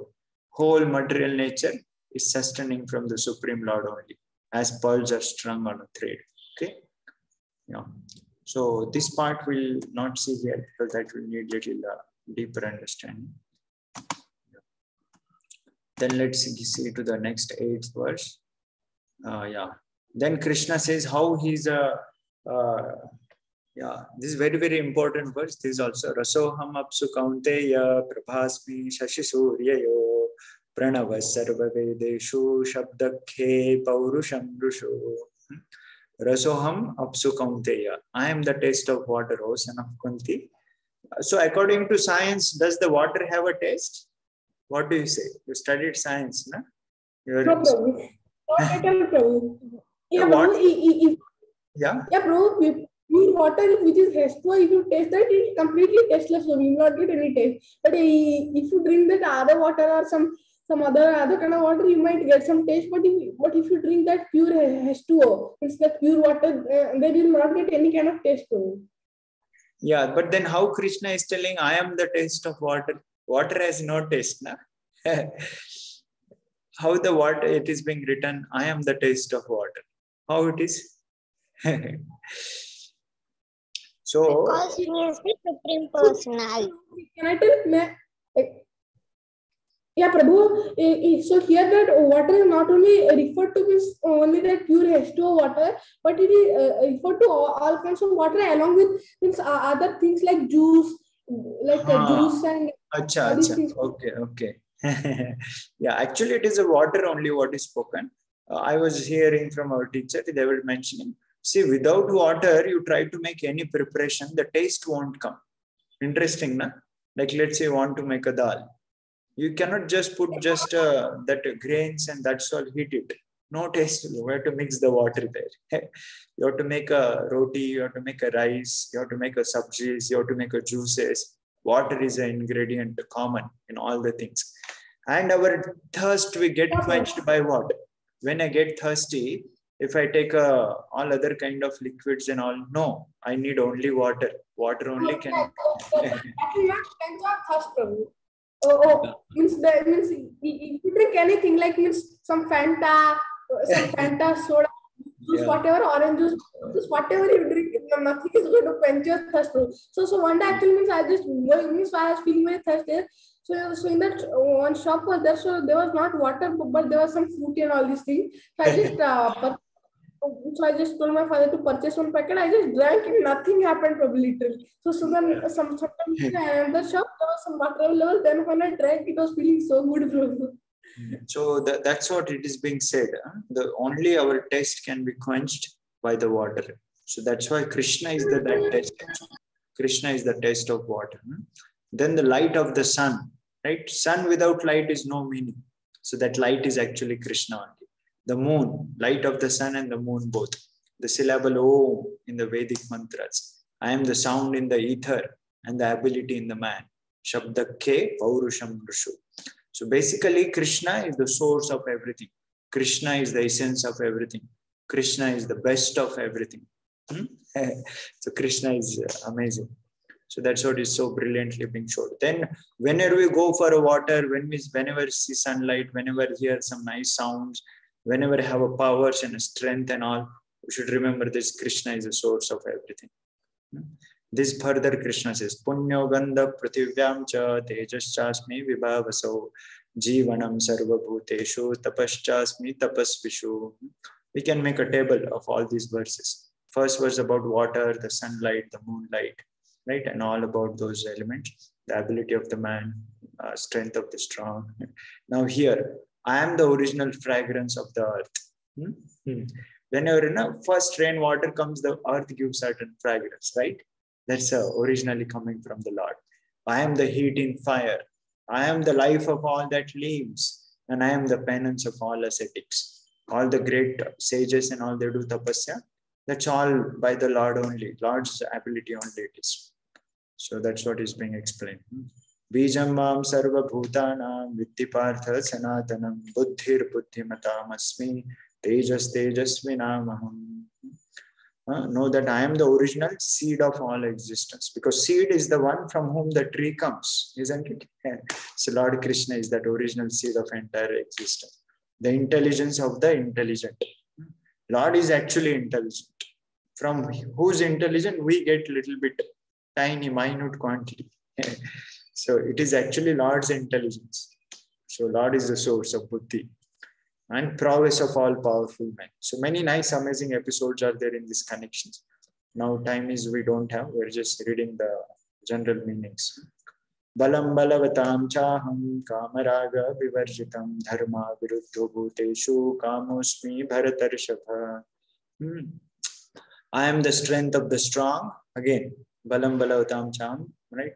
Whole material nature is sustaining from the Supreme Lord only, as pearls are strung on a thread. Okay. Yeah. So this part we'll not see here because that will need little deeper understanding. Then let's see to the next 8th verse. Then Krishna says how he's a this is very, very important verse. This is also Rasoham apsu kaunteya prabhasmi shashi suryayo pranava sarva vedeshu shabdakhe paurusham rusho. Rasoham apsu kaunteya. I am the taste of water, O son of Kunti. So according to science, does the water have a taste? What do you say? You studied science, no? No, Prabhu. Not at all, Prabhu. Yeah, Prabhu. Yeah, Prabhu. Pure water which is H2O, if you taste that, it's completely tasteless, so you will not get any taste. But if you drink that other water or some other kind of water, you might get some taste. But if you drink that pure H2O, it's that pure water, then you will not get any kind of taste. Yeah, but then how Krishna is telling, I am the taste of water. Water has no taste, na? How the water, it is being written, I am the taste of water. How it is? So, because he is the Supreme Personality. Can I tell? Yeah, Prabhu. So here that water is not only referred to as only that pure H2O water, but it is referred to all kinds of water along with other things like juice, like juice and Okay. Yeah, actually it is a water only what is spoken. I was hearing from our teacher, they were mentioning, see, without water, you try to make any preparation, the taste won't come. Interesting, na? Like let's say you want to make a dal. You cannot just put that grains and that's all, heat it. No taste. You have to mix the water there. You have to make a roti, you have to make a rice, you have to make a sabjis, you have to make a juices. Water is an ingredient common in all the things. And our thirst, we get quenched by what? When I get thirsty, if I take all other kind of liquids and all, no, I need only water. Water only can. That will not quench our thirst, Prabhu. Means if you drink anything like means some Fanta soda, juice, whatever, orange juice, whatever you drink, nothing is going to quench your thirst. So one day actually means I was feeling very thirsty. So in that one shop was there, so there was not water, but there was some fruit and all these things. So I just told my father to purchase one packet. I just drank and nothing happened, probably literally. So then sometimes in another shop there was some water available. Then when I drank, it was feeling so good, bro. So that's what it is being said. Only our taste can be quenched by the water. So that's why Krishna is that taste. Krishna is the taste of water. Then the light of the sun, right? Sun without light is no meaning. So that light is actually Krishna only. The moon, light of the sun and the moon both. The syllable Om in the Vedic mantras. I am the sound in the ether and the ability in the man. Shabdakhe Paurusham Rushu. So basically, Krishna is the source of everything. Krishna is the essence of everything. Krishna is the best of everything. So Krishna is amazing. So that's what is so brilliantly being shown. Then whenever we go for a water, whenever see sunlight, whenever hear some nice sounds, whenever have a powers and a strength and all, we should remember this Krishna is the source of everything. This further Krishna says, Punyo Gandha Prathivyam cha tejaschasmi vibhavaso jivanam sarva bhuteshu tapaschasmi tapasvishu. We can make a table of all these verses. First verse about water, the sunlight, the moonlight, right? And all about those elements, the ability of the man, strength of the strong. Now here, I am the original fragrance of the earth. Whenever first rainwater comes, the earth gives certain fragrance, right? That's originally coming from the Lord. I am the heat in fire. I am the life of all that lives, and I am the penance of all ascetics. All the great sages and all they do tapasya, that's all by the Lord only. Lord's ability only it is. So that's what is being explained. Bijam mam sarva bhutanam viddipartha sanatanam buddhir buddhimatam asmi tejas tejasvinamaham. Know that I am the original seed of all existence, because seed is the one from whom the tree comes, isn't it? So Lord Krishna is that original seed of entire existence, the intelligence of the intelligent. Lord is actually intelligent. From whose intelligent we get little bit tiny, minute quantity. So it is actually Lord's intelligence. So Lord is the source of buddhi and prowess of all powerful men. So many nice, amazing episodes are there in these connections. Now time is we don't have. We're just reading the general meanings. Balam balavatam chaham kamaraga vivarjitam dharma viruddho bhuteshu kamosmi bharatarshabha. I am the strength of the strong. Again, balam balavatam chaham, right?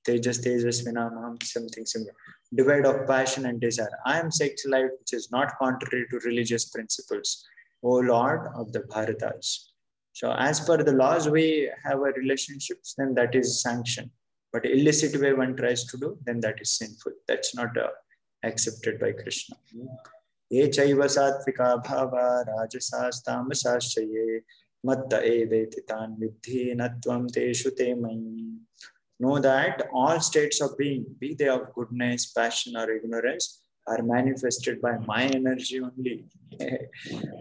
Tejas tejasvinamaham, something similar. Divide of passion and desire. I am sex life which is not contrary to religious principles, O Lord of the Bharatas. So as per the laws we have a relationships, then that is sanctioned. But illicit way one tries to do, then that is sinful. That's not accepted by Krishna. Ye chaiva sattvika bhava rajasas tamasaschaye matta eveti tan vidhi natvam teshu te mayi. Know that all states of being, be they of goodness, passion, or ignorance, are manifested by my energy only.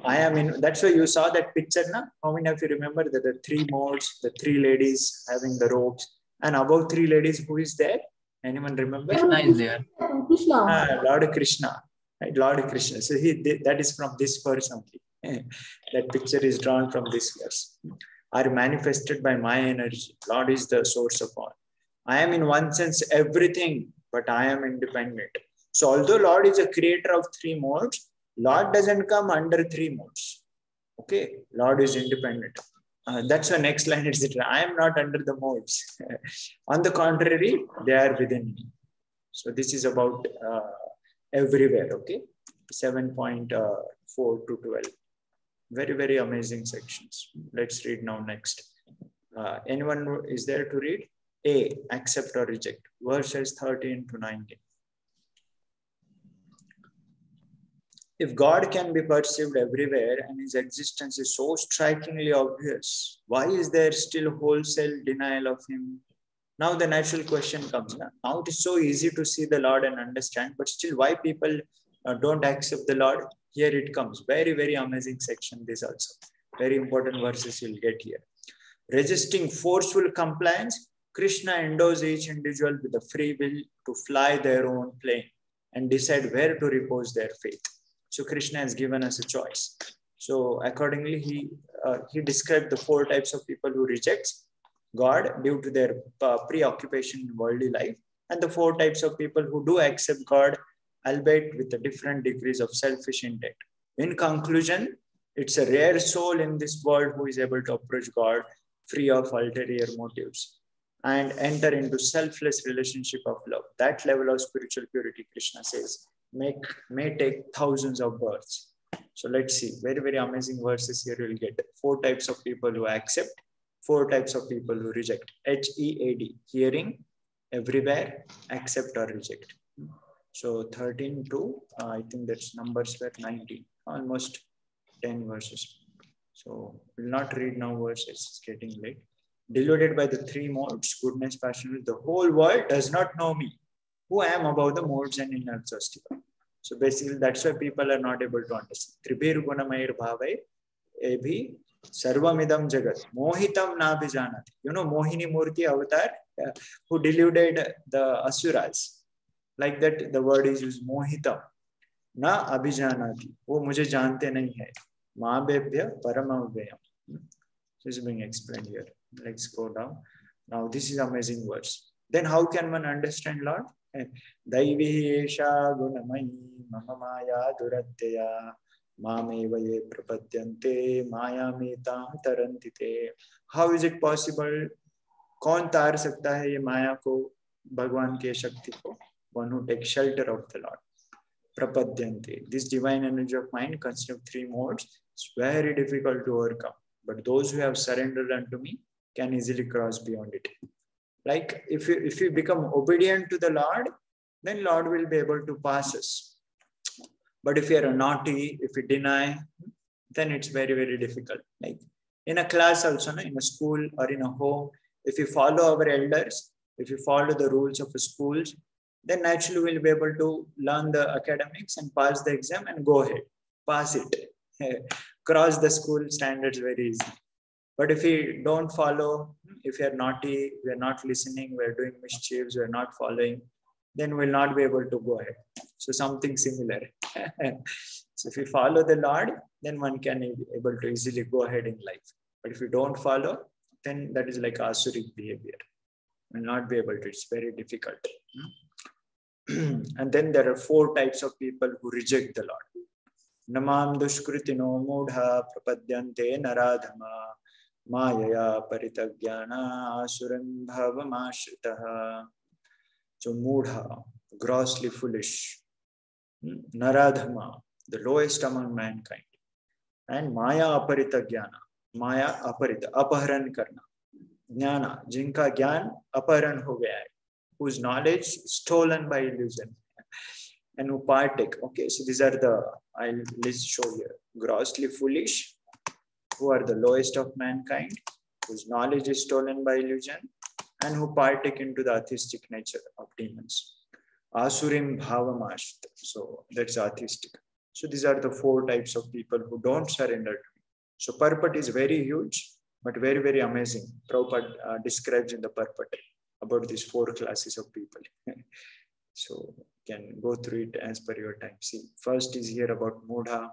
I am in. That's why you saw that picture, na? How many of you remember that the three modes, the three ladies having the robes, and above three ladies, who is there? Anyone remember? Krishna is there. Krishna. Lord Krishna, right? Lord Krishna. So that is from this verse only. That picture is drawn from this verse. Are manifested by my energy. Lord is the source of all. I am in one sense everything, but I am independent. So although Lord is a creator of three modes, Lord doesn't come under three modes. Okay, Lord is independent. That's the next line. It's I am not under the modes. On the contrary, they are within me. So this is about everywhere. Okay, 7.4 to 12. Very, very amazing sections. Let's read now next. Anyone is there to read? A, accept or reject. Verses 13 to 19. If God can be perceived everywhere and his existence is so strikingly obvious, why is there still wholesale denial of him? Now the natural question comes. Now it is so easy to see the Lord and understand, but still why people don't accept the Lord? Here it comes. Very, very amazing section this also. Very important verses you'll get here. Resisting forceful compliance, Krishna endows each individual with the free will to fly their own plane and decide where to repose their faith. So Krishna has given us a choice. So accordingly, he described the four types of people who rejects God due to their preoccupation in worldly life, and the four types of people who do accept God, albeit with the different degrees of selfish intent. In conclusion, it's a rare soul in this world who is able to approach God free of ulterior motives and enter into selfless relationship of love. That level of spiritual purity, Krishna says, may take thousands of births. So let's see. Very, very amazing verses here you'll get. Four types of people who accept, four types of people who reject. HEAD, hearing, everywhere, accept or reject. So 13 to, I think that's numbers were 19, almost 10 verses. So we'll not read now verses, it's getting late. Deluded by the three modes, goodness, passion, the whole world does not know me, who I am above the modes and inexhaustible. So basically that's why people are not able to understand. Tribhir gunamair bhavai ebhi sarvamidam jagat mohitam nabhijanati. You know Mohini Murti avatar who deluded the asuras. Like that the word is used mohitam na abhijanati. Wo mujhe jante nahi hai. Maabhebhya paramavayam. This is being explained here. Let's go down. Now this is amazing verse. Then how can one understand Lord? Daivi esha gunamayi mama maya duratteya Mameva ye prapadyante mayamitam tarantite. How is it possible? कौन तार सकता है ये माया को, भगवान के शक्ति को? One who takes shelter of the Lord. Prapadyante. This divine energy of mind consists of three modes. It's very difficult to overcome. But those who have surrendered unto me can easily cross beyond it. Like if you become obedient to the Lord, then Lord will be able to pass us. But if you are naughty, if you deny, then it's very, very difficult. Like in a class also, in a school or in a home, if you follow our elders, if you follow the rules of the schools, then naturally we'll be able to learn the academics and pass the exam and go ahead, pass it, cross the school standards very easily. But if we don't follow, if we are naughty, we are not listening, we are doing mischiefs, we are not following, then we'll not be able to go ahead. So something similar. So if you follow the Lord, then one can be able to easily go ahead in life. But if you don't follow, then that is like asuric behavior. Will not be able to. It's very difficult. And then there are 4 types of people who reject the Lord. Namam dushkritino mudha prapadyante naradhama mayaya paritagyana asuram bhavamashritaha. So mudha, grossly foolish. Naradhama, the lowest among mankind. And maya aparita jnana. Maya aparita, अपहरण करना. Jnana, जिनका ज्ञान अपहरण हो गया है, whose knowledge stolen by illusion. And who partake. Okay, so these are the, I'll list show here. Grossly foolish, who are the lowest of mankind, whose knowledge is stolen by illusion, and who partake into the atheistic nature of demons. Asurim bhavamashta. So that's atheistic. So these are the 4 types of people who don't surrender to me. So purport is very huge, but very, very amazing. Prabhupada describes in the purport about these 4 classes of people. So you can go through it as per your time. See, first is here about mudha,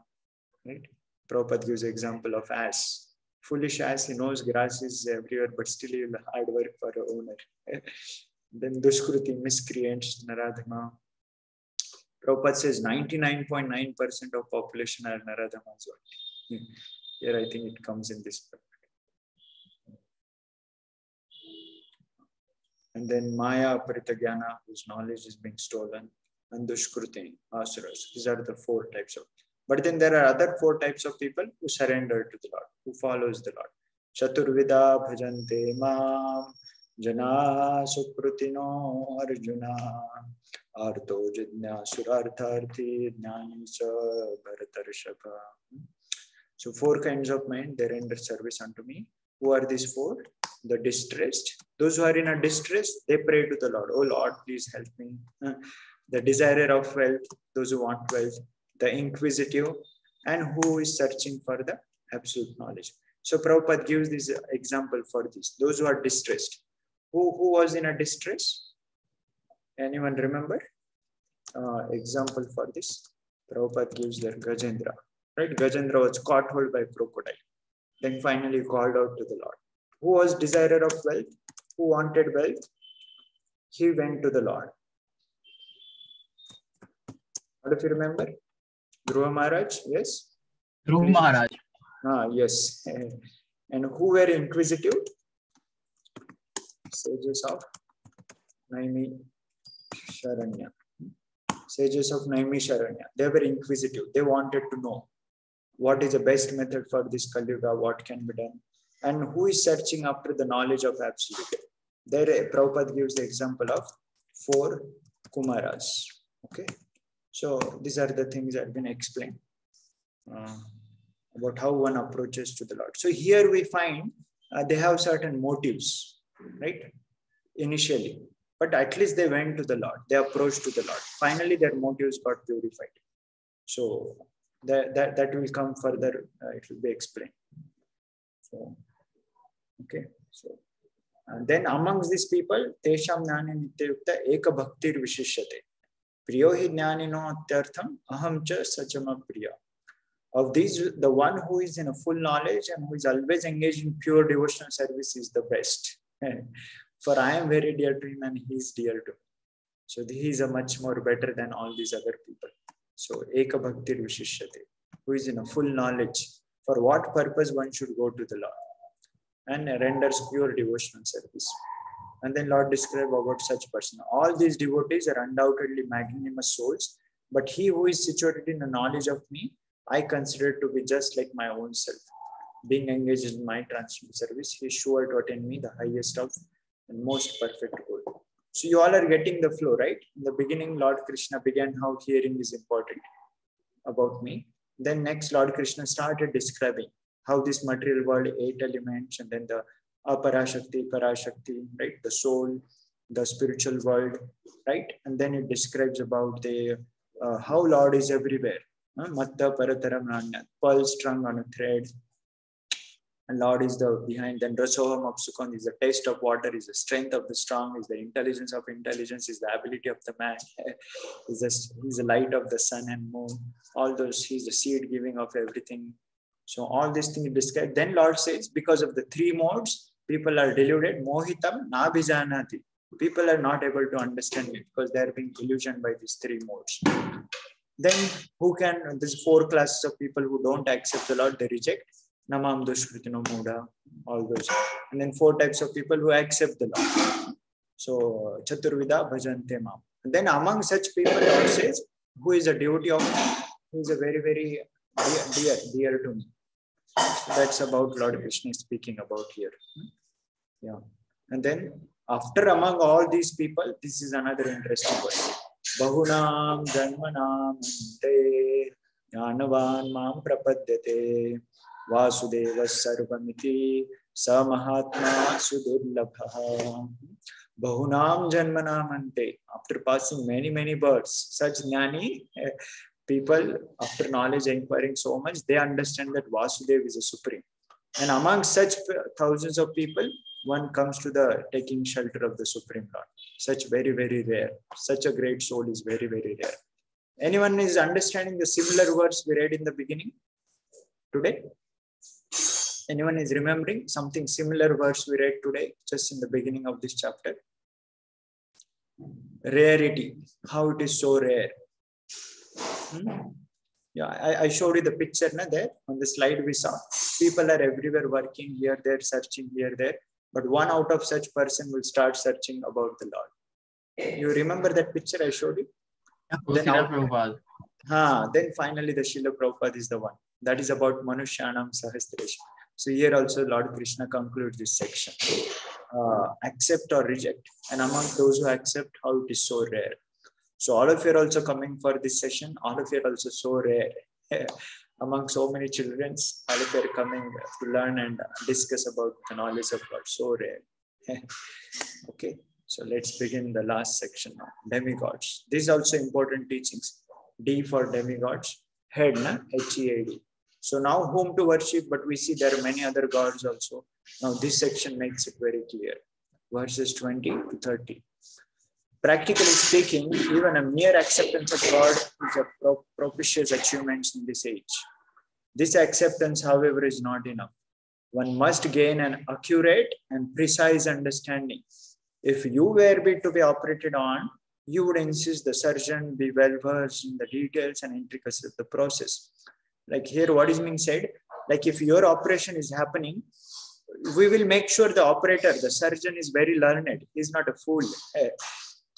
right? Prabhupada gives example of ass. Foolish ass, he knows grass is everywhere, but still he will hard work for an owner. Then dushkruti, miscreants, naradhama. Prabhupada says 99.9% of population are naradhamas. Here I think it comes in this part. And then maya aparitagyana, whose knowledge is being stolen, and dushkruti, asuras. These are the 4 types of. But then there are other 4 types of people who surrender to the Lord, who follows the Lord. Chaturvida bhajante mam jana sukrutino arjuna arto jidnya surartharthi jnani sa bharatarshava. So 4 kinds of men, they render service unto me. Who are these 4? The distressed. Those who are in a distress, they pray to the Lord. Oh Lord, please help me. The desirer of wealth, those who want wealth. The inquisitive, and who is searching for the absolute knowledge. So Prabhupada gives this example for this. Those who are distressed. Who was in a distress? Anyone remember? Example for this. Prabhupada gives there Gajendra. Right? Gajendra was caught hold by crocodile. Then finally called out to the Lord. Who was desirer of wealth? Who wanted wealth? He went to the Lord. What if you remember? Dhruva Maharaj, yes? Dhruva Maharaj. Yes. And who were inquisitive? Sages of Naimi Sharanya. Sages of Naimi Sharanya. They were inquisitive. They wanted to know what is the best method for this Kali Yuga, what can be done. And who is searching after the knowledge of absolute. There Prabhupada gives the example of 4 Kumaras. Okay. So these are the things that have been explained about how one approaches to the Lord. So here we find they have certain motives, right? Initially, but at least they went to the Lord. They approached to the Lord. Finally, their motives got purified. So that will come further. It will be explained. So, okay. So, and then amongst these people, Tesham Jnani Nityayukta Eka Bhaktir Vishishyate. Priyo hi jnanino atyartham aham cha sachama priya. Of these, the one who is in a full knowledge and who is always engaged in pure devotional service is the best. For I am very dear to him and he is dear to me. So he is a much more better than all these other people. So Eka Bhakti Vishishyate, who is in a full knowledge for what purpose one should go to the Lord and renders pure devotional service. And then Lord describe about such person. All these devotees are undoubtedly magnanimous souls, but he who is situated in the knowledge of me, I consider to be just like my own self. Being engaged in my transcendental service, he is sure to attain me the highest of and most perfect goal. So you all are getting the flow, right? In the beginning, Lord Krishna began how hearing is important about me. Then next, Lord Krishna started describing how this material world, 8 elements, and then the Aparashakti, Parashakti, right? The soul, the spiritual world, right? And then it describes about the how Lord is everywhere. Matta Parataram Nanya, pearl strung on a thread. And Lord is the behind. Then Rasoham Apsukon is the taste of water, is the strength of the strong, is the intelligence of intelligence, is the ability of the man, he's the light of the sun and moon. All those, he's the seed giving of everything. So all these things described. Then Lord says, because of the 3 modes, people are deluded. Mohitam nabhijanati. People are not able to understand it because they are being illusioned by these 3 modes. Then who can, there's 4 classes of people who don't accept the Lord, they reject. Namam Dushkritino Muda, all those. And then 4 types of people who accept the Lord. So Chaturvida Bhajante Mam. And then among such people, Lord says, who is a devotee of me, who is a very, very dear to me. So that's about Lord Krishna speaking about here. Yeah. And then after among all these people, this is another interesting verse. Bahunam Janmanam Ante Jnanavan Mam Prapadyate Vasudeva Sarvamiti Samahatma Sudurlabha. Bahunam Janmanam Ante. After passing many births, such jnani people, after knowledge inquiring so much, they understand that Vasudeva is a supreme. And among such thousands of people, one comes to the taking shelter of the Supreme Lord. Such very, very rare. Such a great soul is very, very rare. Anyone is understanding the similar words we read in the beginning today? Anyone is remembering something similar words we read today, just in the beginning of this chapter? Rarity, how it is so rare. Yeah, I showed you the picture there on the slide we saw. People are everywhere working here, there, searching here, there. But one out of such person will start searching about the Lord. You remember that picture I showed you? Then finally the Srila Prabhupada is the one. That is about Manushyanam Sahasreshma. So here also Lord Krishna concludes this section. Accept or reject. And among those who accept, how it is so rare. So all of you are also coming for this session. All of you are also so rare. Among so many children, all of you are coming to learn and discuss about the knowledge of God. So rare. Okay. So let's begin the last section now. Demigods. These are also important teachings. D for demigods. Head, na? H-E-A-D. So now whom to worship, but we see there are many other gods also. Now this section makes it very clear. Verses 20 to 30. Practically speaking, even a mere acceptance of God is a propitious achievement in this age. This acceptance, however, is not enough. One must gain an accurate and precise understanding. If you were to be operated on, you would insist the surgeon be well versed in the details and intricacies of the process. Like here, what is being said? Like if your operation is happening, we will make sure the operator, the surgeon is very learned. He's not a fool.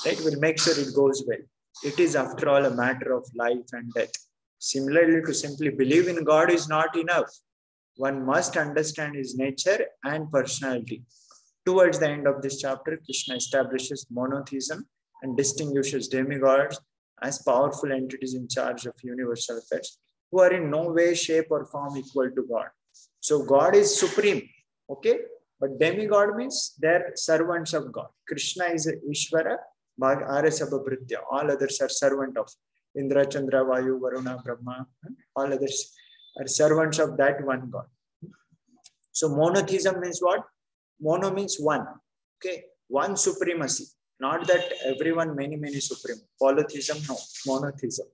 Right? We'll make sure it goes well. It is, after all, a matter of life and death. Similarly, to simply believe in God is not enough. One must understand his nature and personality. Towards the end of this chapter, Krishna establishes monotheism and distinguishes demigods as powerful entities in charge of universal affairs who are in no way, shape, or form equal to God. So God is supreme, okay? But demigod means they're servants of God. Krishna is Ishvara, all others are servant of Indra, Chandra, Vayu, Varuna, Brahma. All others are servants of that one God. So monotheism means what? Mono means one. Okay, one supremacy. Not that everyone, many supreme. Polytheism, no. Monotheism.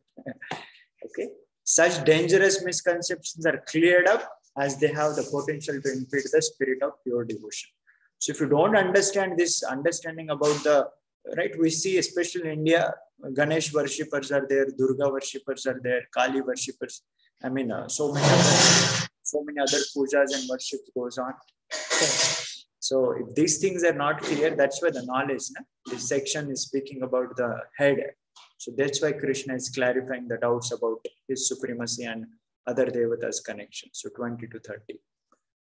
Okay. Such dangerous misconceptions are cleared up as they have the potential to impede the spirit of pure devotion. So if you don't understand this understanding about the right? We see, especially in India, Ganesh worshippers are there, Durga worshippers are there, Kali worshippers. I mean, so many other pujas and worships goes on. So if these things are not clear, that's why the knowledge, this section is speaking about the head. So that's why Krishna is clarifying the doubts about his supremacy and other devatas connection. So 20 to 30.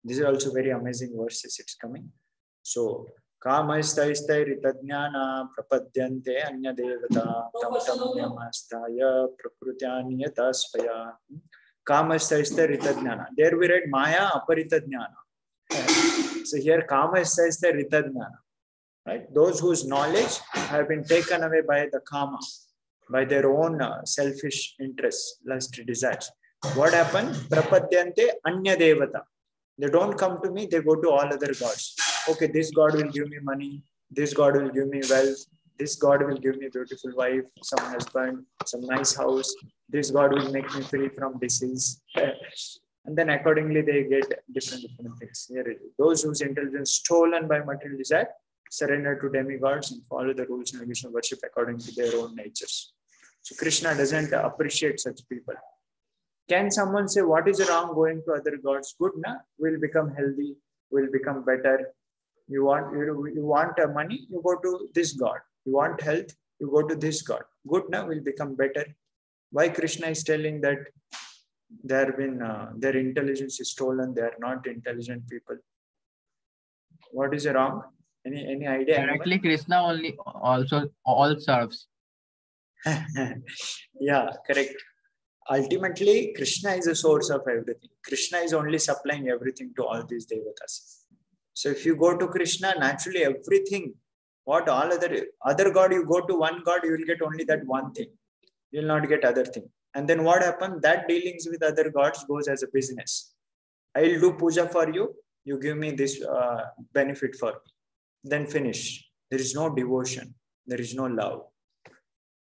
These are also very amazing verses it's coming. So Kamaistairitadnyana prapadyante anya devata tam nyamastaya prakrutyanyata svaya. Kamaistairitadnyana. There we read Maya aparitadnyana. So here Kamaistairitadnyana. Right? Those whose knowledge have been taken away by the Kama, by their own selfish interests, lust, desires. What happened? Prapadyante anya devata. They don't come to me, they go to all other gods. Okay, this God will give me money, this God will give me wealth, this God will give me a beautiful wife, some husband, some nice house, this God will make me free from disease. And then accordingly they get different things. Here, those whose intelligence stolen by material desire, surrender to demigods and follow the rules and regulations of worship according to their own natures. So Krishna doesn't appreciate such people. Can someone say, what is wrong going to other gods? Good, na? We'll become healthy, we'll become better. You want money, you go to this God. You want health, you go to this God. Good, na? We'll become better. Why Krishna is telling that their intelligence is stolen, they are not intelligent people? What is wrong? Any idea? Directly, Krishna also all serves. Yeah, correct. Ultimately, Krishna is the source of everything. Krishna is only supplying everything to all these devatas. So if you go to Krishna, naturally everything, what all other God, you go to one God, you will get only that one thing. You will not get other thing. And then what happens? That dealings with other gods goes as a business. I will do puja for you. You give me this benefit for me. Then finish. There is no devotion. There is no love.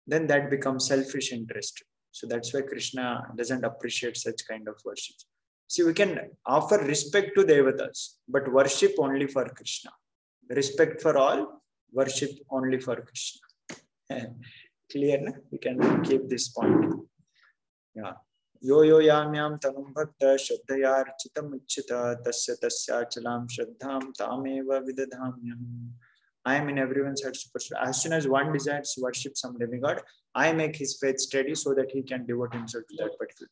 Then that becomes selfish interest. So that's why Krishna doesn't appreciate such kind of worship. See, we can offer respect to devatas, but worship only for Krishna. Respect for all, worship only for Krishna. Clear, na? We can keep this point. Yeah. Yo yamyam tanum bhakta shraddhaya architam ichchita tasya chalam shraddham tameva vidadhamyam. I am in everyone's heart super. As soon as one desires to worship some demigod, I make his faith steady so that he can devote himself to that particular.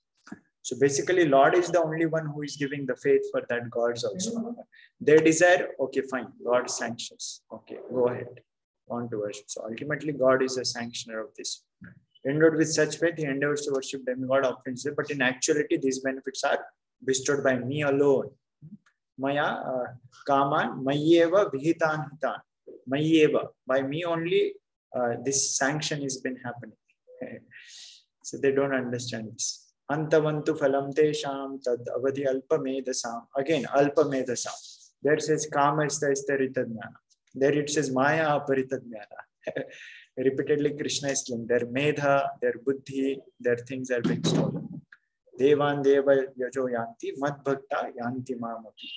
So basically, Lord is the only one who is giving the faith for that gods also. They desire, okay, fine, God sanctions. Okay, go ahead. Want to worship. So ultimately, God is a sanctioner of this. Endowed with such faith, he endeavors to worship demigod offerings. But in actuality, these benefits are bestowed by me alone. Maya kaman mayeva vihitan hitan. Mayeva, by me only, this sanction has been happening. So they don't understand this. Antavantu phalam tesham tad avadhi alpamedasam. Again, alpamedasam. There says kama istairitadnyana. There it says maya aparitadnyana. Repeatedly Krishna is killing their medha, their buddhi, their things are being stolen. Devan deva yajo yanti mad bhakta yanti mamapi.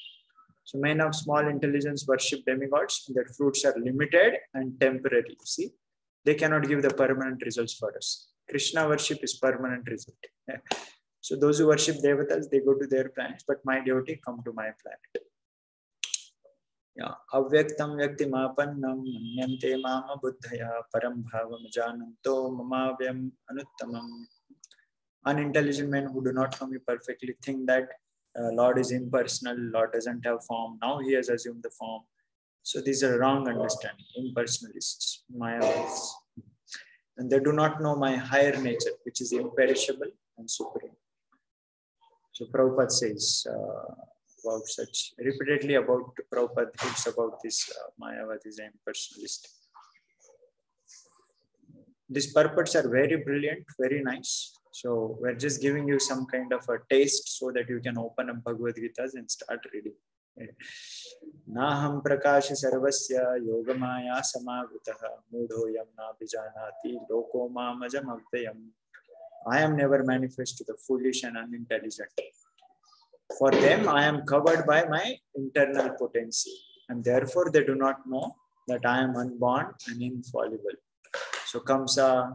So men of small intelligence worship demigods, and their fruits are limited and temporary. See, they cannot give the permanent results for us. Krishna worship is permanent result. So those who worship devatas, they go to their planets, but my devotee come to my planet. Yeah. Avyaktam vyakti mapannam manyante mama buddhaya param bhavam jananto mamavyam anuttamam. Unintelligent men who do not know me perfectly think that Lord is impersonal, Lord doesn't have form. Now he has assumed the form. So these are wrong understanding, impersonalists, Mayavadis. And they do not know my higher nature, which is imperishable and supreme. So Prabhupada says about such, repeatedly about Prabhupada thinks about this Mayavadis and impersonalist. These purports are very brilliant, very nice. So we're just giving you some kind of a taste so that you can open up Bhagavad Gita and start reading. Naham prakasha sarvasya yogamaya samavitaha mudhoyam na bijanati loko mamajam avdayam. I am never manifest to the foolish and unintelligent. For them, I am covered by my internal potency, and therefore they do not know that I am unborn and infallible. So Kamsa,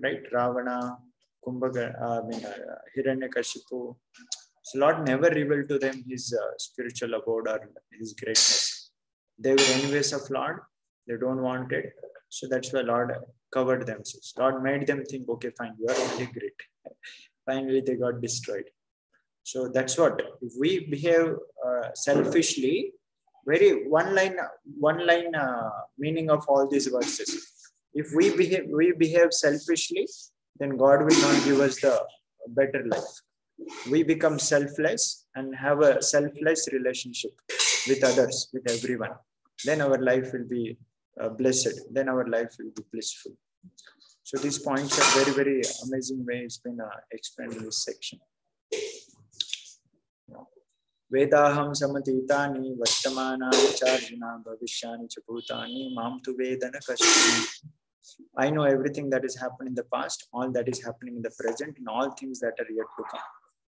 right, Ravana, Hiranyakashipu. So Lord never revealed to them his spiritual abode or his greatness. They were enemies of Lord. They don't want it. So that's why Lord covered themselves. Lord made them think, okay, fine, you are only great. Finally, they got destroyed. So that's what, if we behave selfishly, very one line meaning of all these verses. If we behave selfishly, then God will not give us the better life. We become selfless and have a selfless relationship with others, with everyone. Then our life will be blessed. Then our life will be blissful. So these points are very, very amazing way it's been explained in this section. Vedaham samatitani vartamana charjana bhavishyani cha bhutani mam tu vedana kashmi. I know everything that has happened in the past, all that is happening in the present, and all things that are yet to come.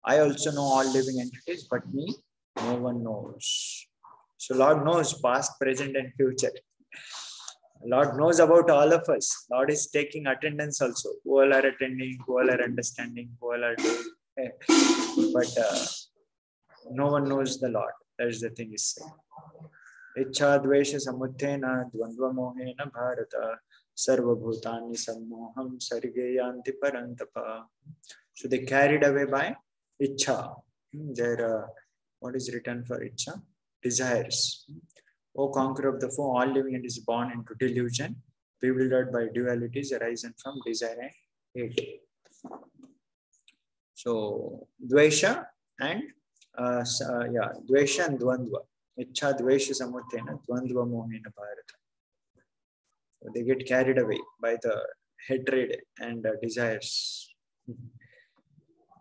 I also know all living entities, but me, no one knows. So Lord knows past, present, and future. Lord knows about all of us. Lord is taking attendance also. Who all are attending, who all are understanding, who all are doing. But no one knows the Lord. That is the thing is saying. Ichha dvesha samuthena dvandva mohena bharata sarva bhutani sammoham sargeyanti parantapa. So they carried away by Ichha. Their, what is written for Ichha? Desires. O conqueror of the foe, all living entities born into delusion, bewildered by dualities arisen from desire and hate. So, Dvesha and Dvesha and Dvandva. Ichha Dvesha Samuthena Dvandva Mohena Bharata. So they get carried away by the hatred and desires.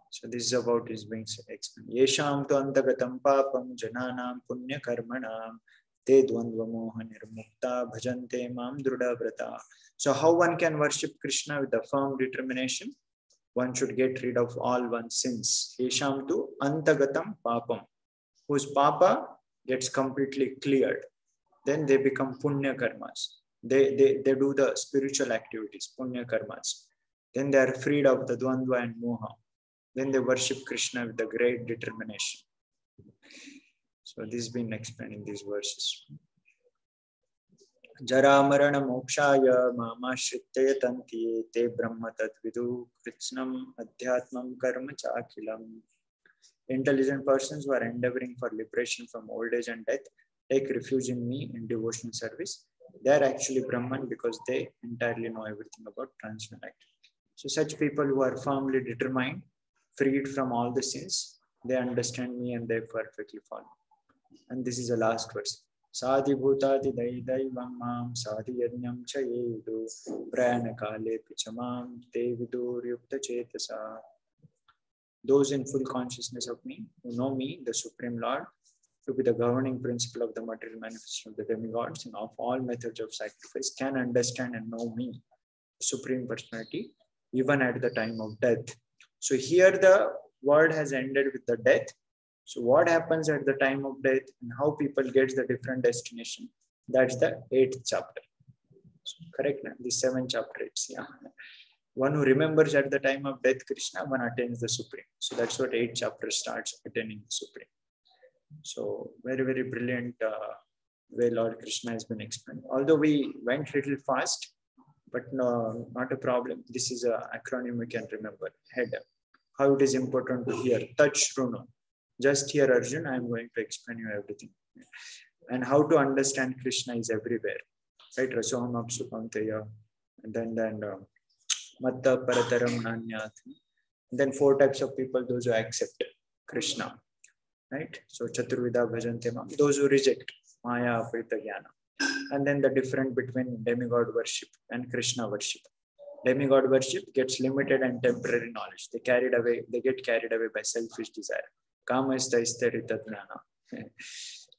So this is about his being explained. Yesham tu antagatam papam jananam punya karmanam te dvandva moha nirmukta bhajante mam druda vrata. So how one can worship Krishna with a firm determination? One should get rid of all one's sins. Yesham tu antagatam papam, whose papa gets completely cleared. Then they become punya karmas. They do the spiritual activities, punya karmas. Then they are freed of the dvandva and moha. Then they worship Krishna with a great determination. So this has been explained in these verses. Jara marana mokshaya mamashrittaya tantiye te brahma tadvidu kritsnam adhyatmam karma chakilam. Intelligent persons who are endeavoring for liberation from old age and death take refuge in me in devotional service. They are actually Brahman because they entirely know everything about transcendental activity. So such people who are firmly determined, freed from all the sins, they understand me and they perfectly follow. And this is the last verse. Sadhi bhutati daivam mam sadhi yajnam cha yedu prayana kale pichamam te vidur yukta chetasa. Those in full consciousness of me, who know me, the Supreme Lord, to be the governing principle of the material manifestation of the demigods and of all methods of sacrifice, can understand and know me, Supreme Personality, even at the time of death. So here the word has ended with the death. So what happens at the time of death and how people get the different destination? That's the 8th chapter. So correct now? The 7 chapters. Yeah. One who remembers at the time of death Krishna, one attains the Supreme. So that's what 8th chapter starts, attaining the Supreme. So very, very brilliant way Lord Krishna has been explained. Although we went a little fast, but no, not a problem. This is an acronym we can remember. Head. How it is important to hear. Touch Shruno. Just here, Arjun, I am going to explain you everything. And how to understand Krishna is everywhere. Right? Rasoham apsupanteya. And then Matta Parataram Nanyat. And then 4 types of people, those who accept Krishna. Right? So Chaturvida Bhajante Mam, those who reject Maya Aprita Jnana. And then the difference between demigod worship and Krishna worship. Demigod worship gets limited and temporary knowledge. They get carried away by selfish desire. Kama istaisterita jnana.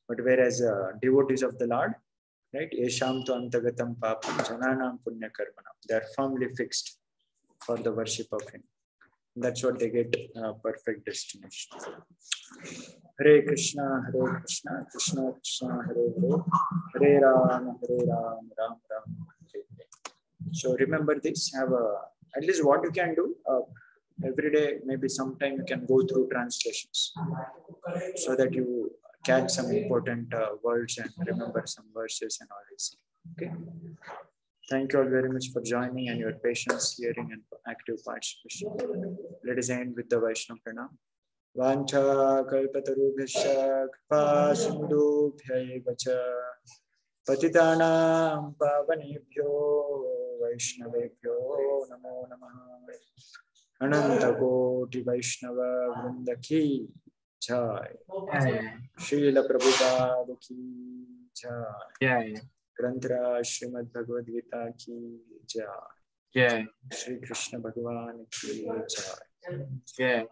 But whereas devotees of the Lord, right? Yesham tu antagatam papam jananam punya karmanam. They are firmly fixed for the worship of Him. That's what they get perfect destination. Hare Krishna, Krishna Krishna, Hare Hare, Hare Ram, Ram Ram. Hare Hare. So remember this. Have at least what you can do every day. Maybe sometime you can go through translations so that you catch some important words and remember some verses and all this. Okay. Thank you all very much for joining and your patience, hearing, and active participation. Let us end with the Vaishnava Pranam. Vancha kalpatarubhyascha kripa sindubhyaeva cha patitanam pavanebhyo vaishnavebhyo namo namaha. Ananta Koti Vaishnava Vrinda ki jai. Srila Prabhupada ki jai. Granthra Srimad Bhagavad Gita ki jai. Shri Krishna Bhagavan ki jai.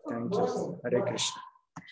Thank you. Hare Krishna.